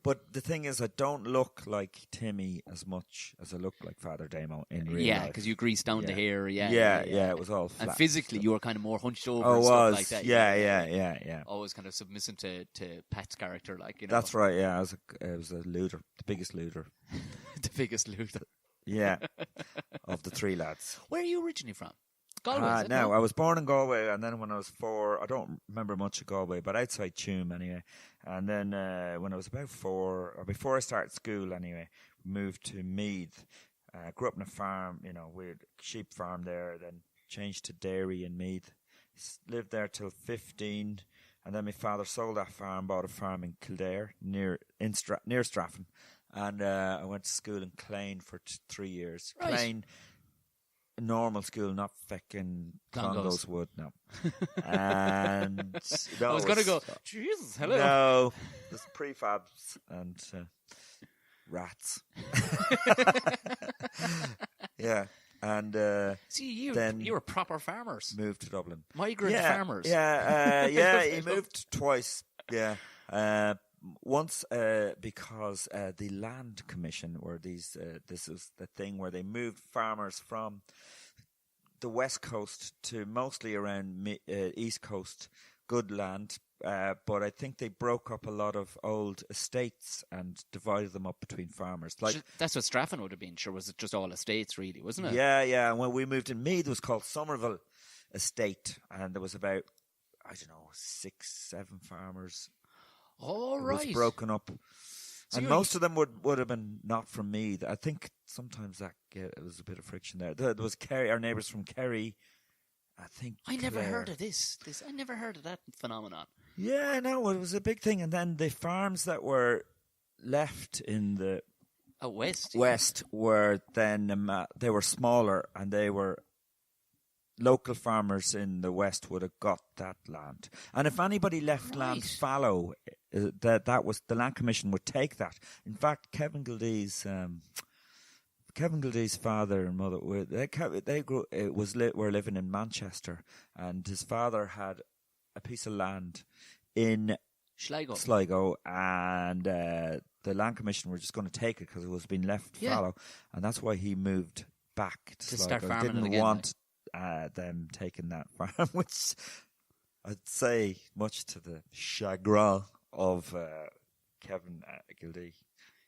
But the thing is, I don't look like Timmy as much as I look like Father Damo in real life. Yeah, because you greased down the hair. Yeah, it was all flat. And physically, you were kind of more hunched over and stuff like that. Yeah. Always kind of submissive to Pat's character, like, you know. That's right, yeah. I was a looter, the biggest looter. The biggest looter. Yeah, of the three lads. Where are you originally from? Galway, no, I was born in Galway, and then when I was 4, I don't remember much of Galway, but outside Tuam anyway. And then when I was about 4, or before I started school anyway, moved to Meath. Grew up on a farm, we had a sheep farm there, then changed to dairy in Meath. Lived there till 15, and then my father sold that farm, bought a farm in Kildare, near Straffan. And I went to school in Clane for 3 years. Right. Clane, normal school, not fucking Clongowes Wood, no. And I was going to go, Jesus, hello. No, there's prefabs and rats. Yeah, and see, you were proper farmers. Moved to Dublin. Migrant farmers. Yeah, he moved twice. Yeah. Once because the Land Commission were this is the thing where they moved farmers from the west coast to mostly around east coast, good land, but I think they broke up a lot of old estates and divided them up between farmers. Like, that's what Straffan would have been. Sure, was it just all estates really, wasn't it? Yeah. And when we moved in Meath, it was called Somerville Estate, and there was about 6-7 farmers. All right. It was broken up. So and most of them would have been not from Meath. I think sometimes it was a bit of friction there. There was Kerry, our neighbours from Kerry. I think I never heard of this. I never heard of that phenomenon. Yeah, no, it was a big thing. And then the farms that were left in the west were then they were smaller, and they were local farmers in the west would have got that land. And if anybody left land fallow, that was the Land Commission would take that. In fact, Kevin Gildee's father and mother were living in Manchester, and his father had a piece of land in Sligo, and the Land Commission were just going to take it because it was being left fallow, and that's why he moved back to Sligo. Start farming Didn't again, want them taking that farm, which I'd say much to the chagrin of Kevin Gildee,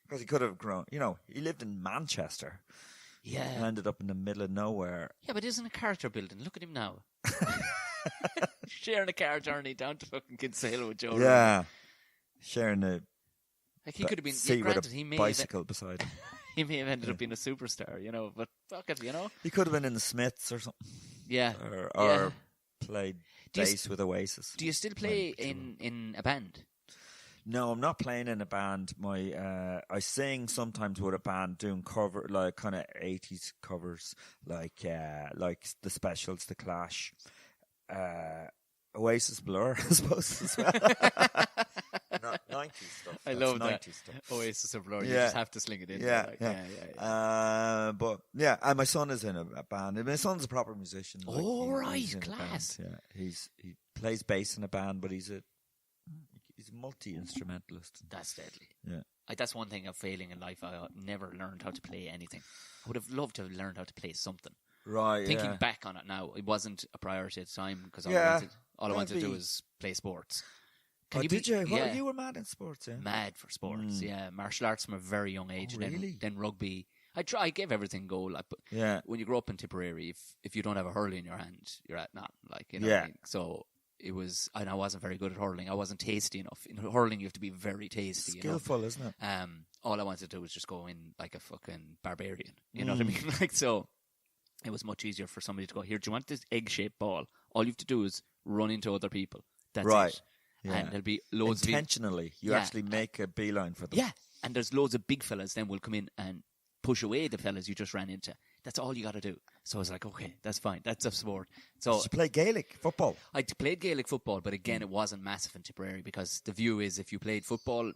because he could have grown. He lived in Manchester. Yeah, and ended up in the middle of nowhere. Yeah, but isn't a character building? Look at him now. Sharing a car journey down to fucking Kinsale with Joe Rooney. Yeah, sharing a he could have been with a bicycle beside him. He may have ended up being a superstar, but fuck it, He could have been in the Smiths or something. Yeah. Or played bass with Oasis. Do you still play in a band? No, I'm not playing in a band. I sing sometimes with a band doing cover, like kind of 80s covers, like the Specials, the Clash, Oasis, Blur, I suppose as well. Not 90s stuff. I love 90s that. Stuff. Oasis or Blur. You just have to sling it in. Yeah. But yeah, and my son is in a band. My son's a proper musician. Right, class. Yeah, he plays bass in a band, but he's a multi-instrumentalist. That's deadly. Yeah. That's one thing of failing in life. I never learned how to play anything. I would have loved to have learned how to play something. Right. Thinking back on it now, it wasn't a priority at the time because all I wanted to do was play sports. Did you? Well, you were mad in sports, yeah? Mad for sports, yeah. Martial arts from a very young age. Really? Then rugby. I gave everything a go. But when you grow up in Tipperary, if you don't have a hurley in your hand, you're at nothing. What I mean? So it was, and I wasn't very good at hurling. I wasn't tasty enough. In hurling, you have to be very tasty. Skillful, isn't it? All I wanted to do was just go in like a fucking barbarian. You know what I mean? So it was much easier for somebody to go, here, do you want this egg-shaped ball? All you have to do is run into other people. That's it. Yeah. And there'll be loads intentionally. You actually make a beeline for them. Yeah, and there's loads of big fellas then will come in and push away the fellas you just ran into. That's all you got to do. So I was like, okay, that's fine. That's a sport. So did you play Gaelic football? I played Gaelic football, but again, it wasn't massive in Tipperary because the view is if you played football,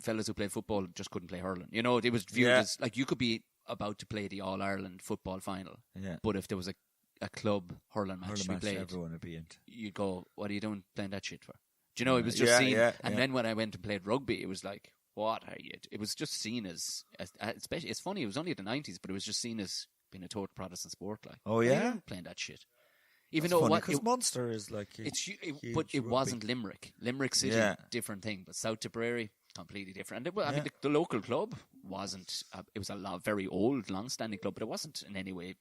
fellas who played football just couldn't play hurling. It was viewed as like you could be about to play the All-Ireland football final, but if there was a club hurling match to be played, everyone would be into. You'd go, what are you doing playing that shit for? Do you know, it was just seen. And then when I went and played rugby, it was like, what are you? It was just seen as especially, it's funny, it was only the 90s, but it was just seen as being a total Protestant sport. Like, oh, yeah? Playing that shit. Even though because Munster is like but it wasn't Limerick. Limerick City, different thing, but South Tipperary, completely different. And I mean, the local club wasn't. It was a very old, long-standing club, but it wasn't in any way,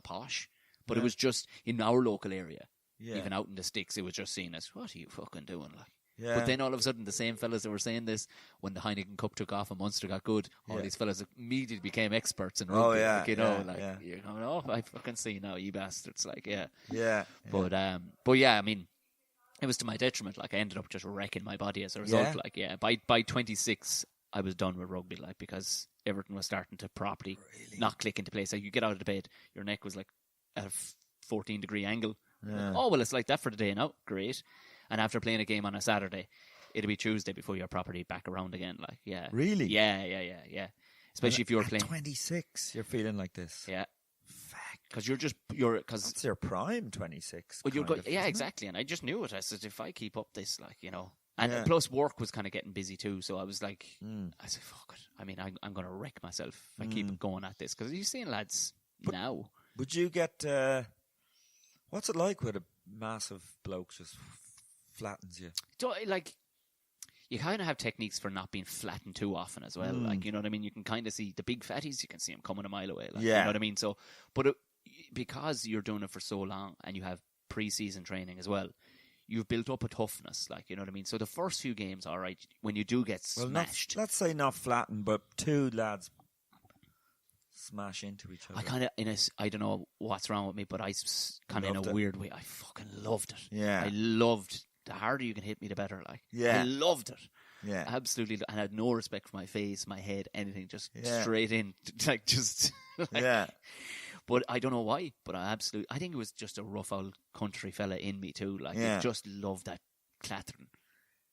posh. But it was just in our local area. Yeah. Even out in the sticks, it was just seen as, what are you fucking doing? Like, but then all of a sudden, the same fellas that were saying this, when the Heineken Cup took off and Munster got good, all these fellas immediately became experts in rugby. Oh, yeah. You're going, oh, I fucking see now, you bastards. Like, Yeah. But I mean, it was to my detriment. Like, I ended up just wrecking my body as a result. Like, by 26, I was done with rugby, like, because everything was starting to properly not click into place. Like, you get out of the bed, your neck was like at a 14-degree angle. Yeah. Oh, well, it's like that for the day now. Great. And after playing a game on a Saturday, it'll be Tuesday before you're properly back around again. Like, yeah. Really? Yeah. Especially if you're playing. 26, you're feeling like this. Yeah. Fuck. Because that's your prime, 26. Well, exactly. And I just knew it. I said, if I keep up this, like, And plus, work was kind of getting busy too. So I was like, I said, fuck it. I mean, I'm going to wreck myself if I keep going at this. Because you're seeing lads now. Would you get. What's it like with a massive bloke just flattens you? Like, you kind of have techniques for not being flattened too often as well. Like, you know what I mean? You can kind of see the big fatties, you can see them coming a mile away. Like, you know what I mean? So, but because you're doing it for so long and you have pre-season training as well, you've built up a toughness. Like, you know what I mean? So the first few games, all right, when you do get smashed. Let's say not flattened, but two lads smash into each other. I kind of, I don't know what's wrong with me, but I kind of in a weird way, I fucking loved it. Yeah. I loved the harder you can hit me, the better. Like, Yeah. I loved it. Yeah. Absolutely, and I had no respect for my face, my head, anything, just Yeah. straight in, like just. Like, Yeah. But I don't know why. But I think it was just a rough old country fella in me too. Like, Yeah. I just loved that clattering.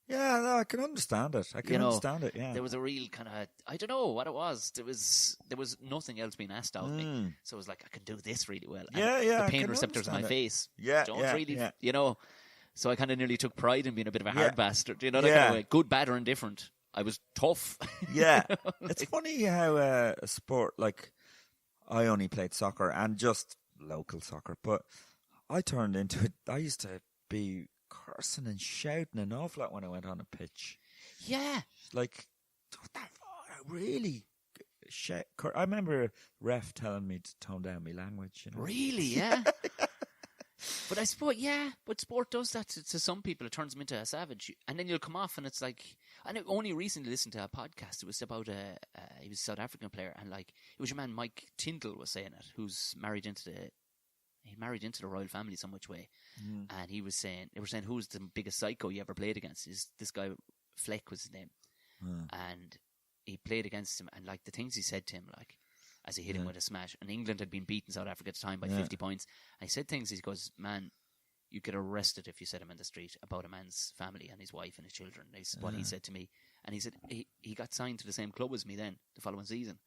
Yeah, no, I can understand it. I can understand it, yeah. There was a real kind of, I don't know what it was. There was nothing else being asked of me. So it was like, I can do this really well. And Yeah, the pain receptors in my face don't really, So I kind of nearly took pride in being a bit of a hard bastard. You know, that kind of way. Good, bad, or indifferent. I was tough. Yeah. It's funny how a sport, like, I only played soccer and just local soccer, but I turned into it. I used to be cursing and shouting an awful lot when I went on a pitch. Yeah. Like, I really shout. I remember a ref telling me to tone down my language. You know? Really, yeah. But I suppose, but sport does that to some people. It turns them into a savage. And then you'll come off and it's like, and I only recently listened to a podcast. It was about he was a South African player, and like, it was your man Mike Tyndall was saying it, who's married into the royal family some which way. And they were saying, who's the biggest psycho you ever played against? This guy, Fleck was his name. And he played against him, and like the things he said to him, like, as he hit him with a smash. And England had been beating South Africa at the time by 50 points. And he said things, he goes, man, you get arrested if you said him in the street about a man's family and his wife and his children. That's what he said to me. And he said he got signed to the same club as me then, the following season.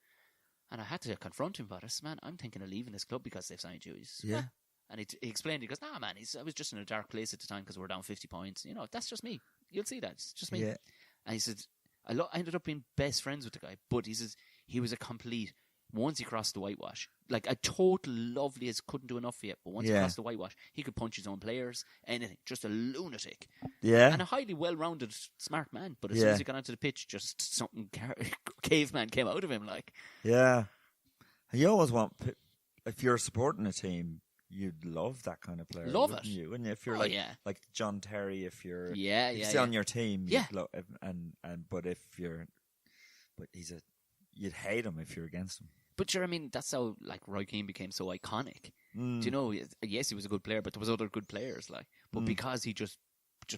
And I had to confront him about it. I said, man, I'm thinking of leaving this club because they've signed you. Yeah. And he explained, he goes, nah, man, I was just in a dark place at the time because we were down 50 points. You know, that's just me. You'll see that. It's just me. Yeah. And he said, I ended up being best friends with the guy, but he says he was a complete... Once he crossed the whitewash, like a total lovely as couldn't do enough for you, but once he crossed the whitewash, he could punch his own players, anything. Just a lunatic. Yeah. And a highly well-rounded, smart man. But as soon as he got onto the pitch, just something caveman came out of him, like. Yeah. You always want, if you're supporting a team, you'd love that kind of player. Love it. You? And if you're like John Terry, if you're on your team, but you'd hate him if you're against him. But I mean, that's how like Roy Keane became so iconic. Do you know? Yes, he was a good player, but there was other good players. Like, but because he just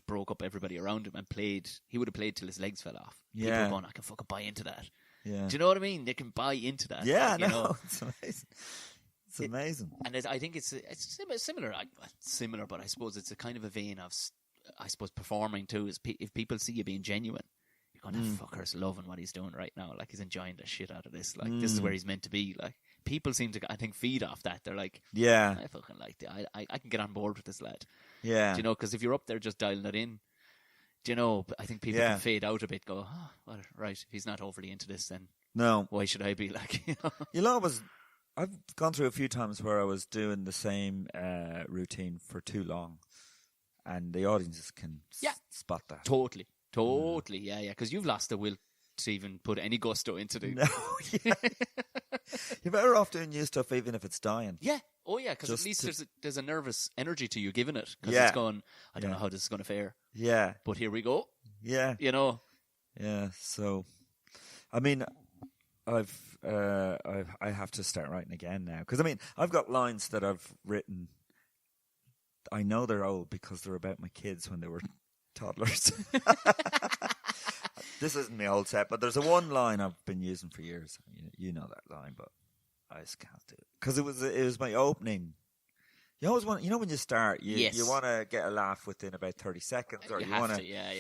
broke up everybody around him and played, he would have played till his legs fell off. People were going, I can fucking buy into that. Yeah. Do you know what I mean? They can buy into that. Yeah, like, know? It's amazing. It's amazing. And I think it's similar, but I suppose it's a kind of a vein of, I suppose, performing too. Is if people see you being genuine. Going, that fucker's loving what he's doing right now. Like, he's enjoying the shit out of this. Like, this is where he's meant to be. Like, people seem to, I think, feed off that. They're like, I fucking like it. I can get on board with this lad. Yeah. Do you know, because if you're up there just dialing it in, do you know, I think people can fade out a bit, go, well, right, if he's not overly into this, then why should I be? Like, you know, I've gone through a few times where I was doing the same routine for too long, and the audiences can spot that. Totally, yeah, because you've lost the will to even put any gusto into the... No, You're better off doing new stuff even if it's dying. Yeah, because at least there's a nervous energy to you giving it, because it's going, I don't know how this is going to fare. Yeah. But here we go. Yeah. You know? Yeah, so, I mean, I have to start writing again now, because I mean, I've got lines that I've written. I know they're old because they're about my kids when they were toddlers. This isn't my old set, but there's a one line I've been using for years. You know that line, but I just can't do it because it was my opening. You always want, when you start, you want to get a laugh within about 30 seconds, or you want to, yeah.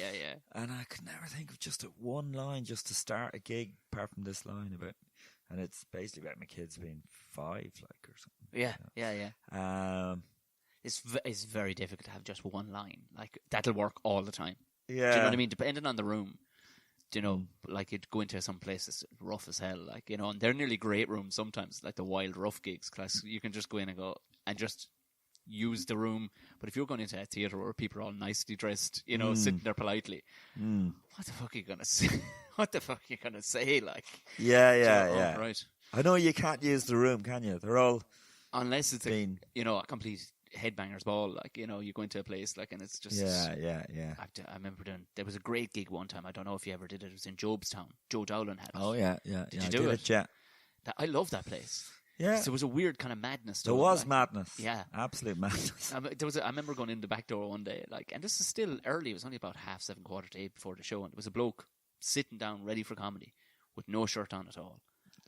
And I could never think of just a one line just to start a gig, apart from this line about, and it's basically about my kids being 5, like, or something. Yeah. It's very difficult to have just one line. Like, that'll work all the time. Yeah. Do you know what I mean? Depending on the room. Do you know, like, you'd go into some places rough as hell, like, and they're nearly great rooms sometimes, like the wild rough gigs, because you can just go in and go and just use the room. But if you're going into a theatre where people are all nicely dressed, sitting there politely, what the fuck are you going to say? What the fuck are you going to say, like? Yeah. Right. I know you can't use the room, can you? They're all... Unless it's a complete headbanger's ball, like, you go into a place, like, and it's just... Yeah. I remember there was a great gig one time, I don't know if you ever did it, it was in Jobstown. Joe Dowling had it. Oh, yeah. Did you do it? Yeah. I love that place. Yeah. So there was a weird kind of madness to There it, was like. madness. Yeah. Absolute madness. I remember going in the back door one day, like, and this is still early. It was only about 7:30, 8:15 before the show, and there was a bloke sitting down ready for comedy with no shirt on at all.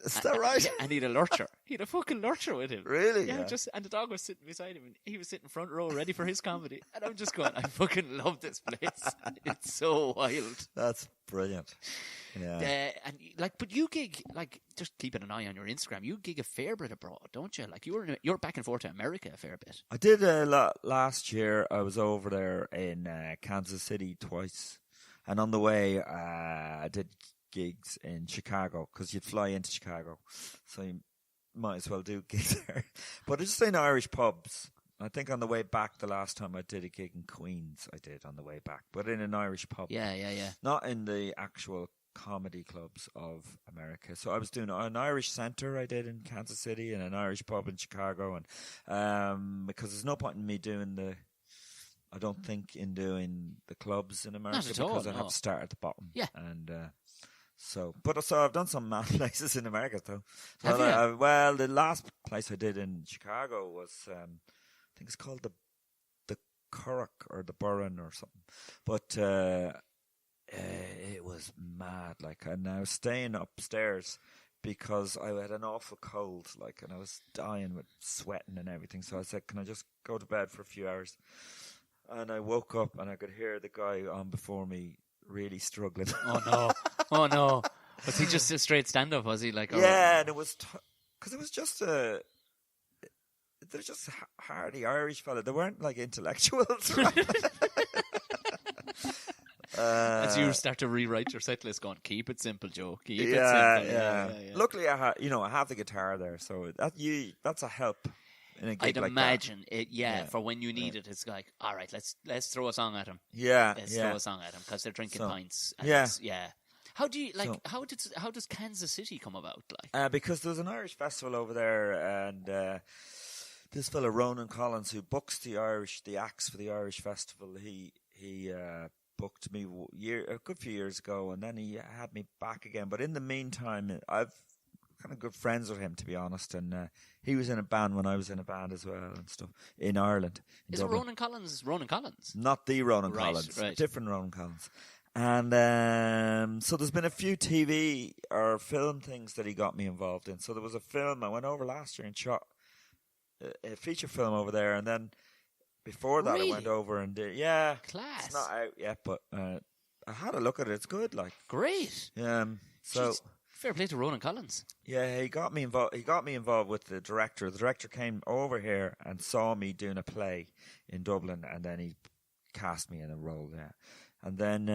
Is that right? Yeah, and he had a lurcher. He had a fucking lurcher with him. Really? Yeah, and the dog was sitting beside him, and he was sitting front row ready for his comedy. And I'm just going, I fucking love this place. It's so wild. That's brilliant. Yeah. But you gig, like, just keeping an eye on your Instagram. You gig a fair bit abroad, don't you? Like, you're back and forth to America a fair bit. I did last year. I was over there in Kansas City twice, and on the way, I did gigs in Chicago because you'd fly into Chicago, so you might as well do gigs there. But it's just in Irish pubs. I think on the way back, the last time I did a gig in Queens, I did on the way back, but in an Irish pub. Yeah. Not in the actual comedy clubs of America. So I was doing an Irish centre I did in Kansas City and an Irish pub in Chicago, and because there's no point in me doing the clubs in America because I have to start at the bottom. Yeah. And so I've done some mad places in America though. Have you? Well, the last place I did in Chicago was I think it's called the Curragh or the Burren or something. But it was mad, like, and I was staying upstairs because I had an awful cold, like, and I was dying with sweating and everything. So I said, "Can I just go to bed for a few hours?" And I woke up and I could hear the guy on before me really struggling. Oh no! Was he just a straight stand-up? Was he like? Yeah, and it was because it was just they're just hardy Irish fella. They weren't like intellectuals. As you start to rewrite your set list, going, keep it simple, Joe. Keep it simple. Yeah. Luckily, I have the guitar there, so that's a help in a gig I'd like imagine that. it. For when you need it, it's like, all right, let's throw a song at him. Let's throw a song at him because they're drinking pints. And Yeah. How do you like? How does Kansas City come about? Like, because there's an Irish festival over there, and this fella Ronan Collins, who books the acts for the Irish festival, he booked me a good few years ago, and then he had me back again. But in the meantime, I've kind of good friends with him, to be honest, and he was in a band when I was in a band as well and stuff in Ireland. Is it Ronan Collins? Ronan Collins? Not the Ronan Collins, different Ronan Collins. And so there's been a few TV or film things that he got me involved in. So there was a film I went over last year and shot a feature film over there, and then before that I went over and did class. It's not out yet, but I had a look at it. It's good, like great. So jeez, fair play to Ronan Collins. Yeah, he got me involved. He got me involved with the director. The director came over here and saw me doing a play in Dublin, and then he cast me in a role there. And then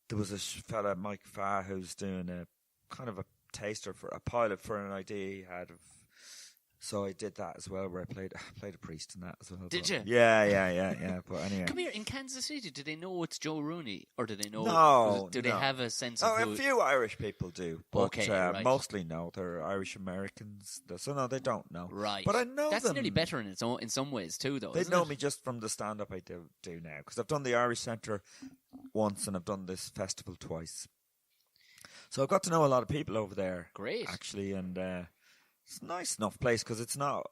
there was a fella, Mike Farr, who's doing a kind of a taster for a pilot for an idea he had of. So I did that as well, where I played a priest in that as well. Did you? Yeah. But anyway, come here in Kansas City. Do they know it's Joe Rooney, or do they know? No. Do they have a sense of? A few Irish people do, but right. Mostly no. They're Irish Americans, so no, they don't know. Right, but I know that's them. nearly better in some ways too, though. They know me just from the stand-up I do now, because I've done the Irish Centre once and I've done this festival twice. So I've got to know a lot of people over there. Great, actually, and. It's a nice enough place because it's not.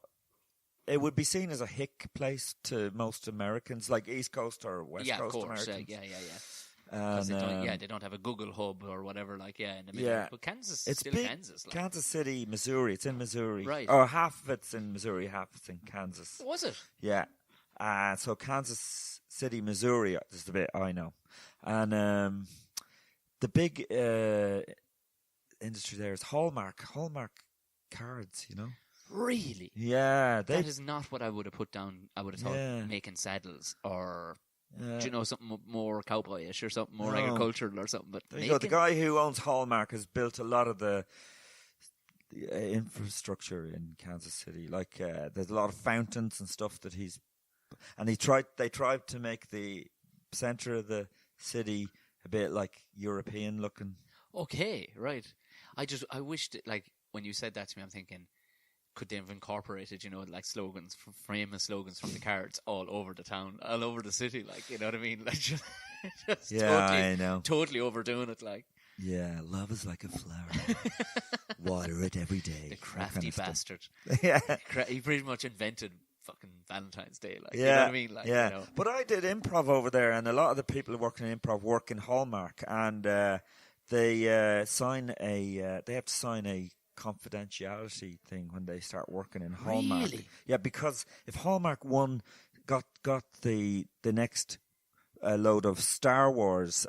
It would be seen as a hick place to most Americans, like East Coast or West Coast Americans. Because they don't have a Google hub or whatever, like in the middle. Yeah, but Kansas, it's still big, Kansas. Like. Kansas City, Missouri. It's in Missouri, right? Or half of it's in Missouri, half it's in Kansas. Was it? Yeah. So Kansas City, Missouri is the bit I know, and the big industry there is Hallmark. Hallmark cards, you know. Really? Yeah. That is not what I would have put down. I would have thought making saddles or, something more cowboyish or something more agricultural or something. But the guy who owns Hallmark has built a lot of the infrastructure in Kansas City. Like there's a lot of fountains and stuff that they tried to make the center of the city a bit like European looking. Okay, right. I wished like. When you said that to me, I'm thinking, could they have incorporated, like slogans, famous slogans from the cards all over the town, all over the city, like, you know what I mean? Like, just I know. Totally overdoing it, like. Yeah, love is like a flower. Water it every day. The crafty bastard. Yeah. He pretty much invented fucking Valentine's Day. Like, Yeah, you know what I mean? Like, yeah. you know. But I did improv over there, and a lot of the people who work in improv work in Hallmark, and they have to sign a confidentiality thing when they start working in Hallmark. Really? Yeah, because if Hallmark got the next load of Star Wars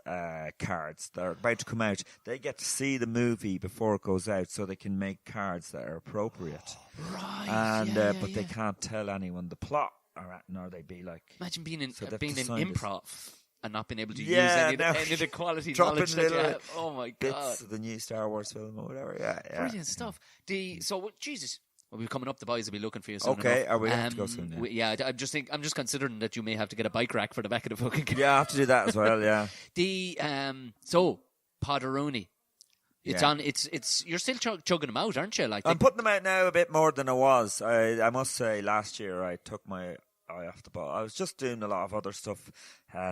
cards that are about to come out, they get to see the movie before it goes out, so they can make cards that are appropriate. Right. And yeah, but they can't tell anyone the plot, nor they be like. Imagine being in So they have being to in sign this. improv and not being able to Yeah, use any of the quality dropping knowledge that you little have. Oh my god! Bits of the new Star Wars film or whatever. Yeah, yeah. Brilliant stuff. Jesus. Well, we're coming up. The boys will be looking for you soon. Okay, enough. are we have to go soon? Yeah. I'm just considering that you may have to get a bike rack for the back of the fucking car. Yeah, I have to do that as well. Yeah. So Poderoni. It's Yeah. on. It's. You're still chugging them out, aren't you? Like I'm putting them out now a bit more than I was. I must say, last year I took my eye off the ball. I was just doing a lot of other stuff,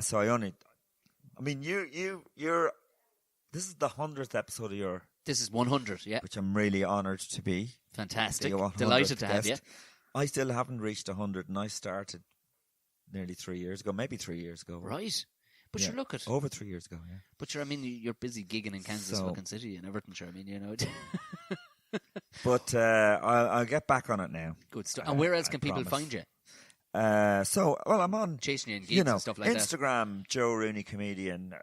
so I mean, you're. This is the 100th episode of your. This is 100. Yeah. Which I'm really honoured to be. Fantastic. The 100th Delighted to have guest. you. I still haven't reached 100, and I started nearly 3 years ago, maybe 3 years ago. Right. But Yeah, you look at. over 3 years ago. Yeah. But you're busy gigging in Kansas So- fucking City and Everton. Sure, I mean, you know. But I'll get back on it now. Good stuff. And where else I can people promise. find you? I'm on Chasing you in gigs and stuff like that. Instagram, Joe Rooney Comedian,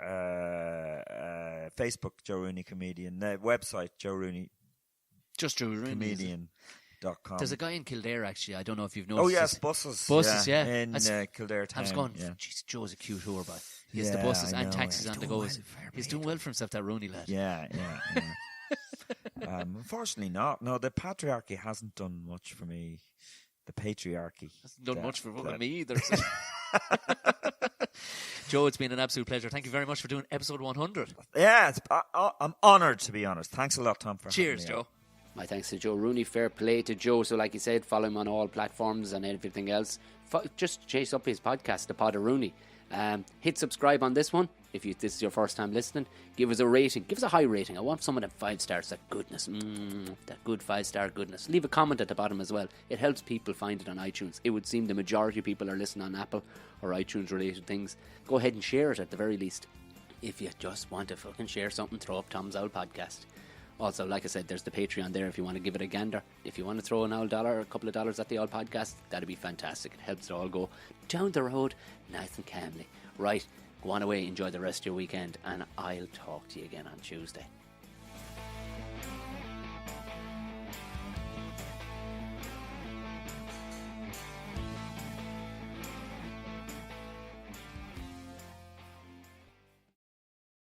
Facebook, Joe Rooney Comedian, website, Joe Rooney Just Joe Rooney. Comedian.com. There's a guy in Kildare, actually. I don't know if you've noticed. Oh, yes, this. buses. Buses, yeah. In Kildare town. I was going, yeah. jeez, Joe's a cute whore, but he has the Yeah, buses I and know. taxis He's on the doing goes. well, fair He's play doing to well for himself, that Rooney lad. Yeah. Unfortunately not. No, the patriarchy hasn't done much for me. The patriarchy. Hasn't done much for me either. Joe, it's been an absolute pleasure. Thank you very much for doing episode 100. Yeah, I'm honoured, to be honest. Thanks a lot, Tom, for having Cheers, me Joe. on. My thanks to Joe Rooney. Fair play to Joe. So like you said, follow him on all platforms and everything else. Just chase up his podcast, The Pod of Rooney. Hit subscribe on this one if this is your first time listening. Give us a rating. Give us a high rating. I want some of that 5 stars, that goodness. That good 5-star goodness. Leave a comment at the bottom as well. It helps people find it on iTunes. It would seem the majority of people are listening on Apple or iTunes related things. Go ahead and share it at the very least. If you just want to fucking share something, throw up Tom's Owl Podcast. Also, like I said, there's the Patreon there if you want to give it a gander. If you want to throw an old dollar or a couple of dollars at the old podcast, that'd be fantastic. It helps it all go down the road nice and calmly. Right, go on away, enjoy the rest of your weekend, and I'll talk to you again on Tuesday.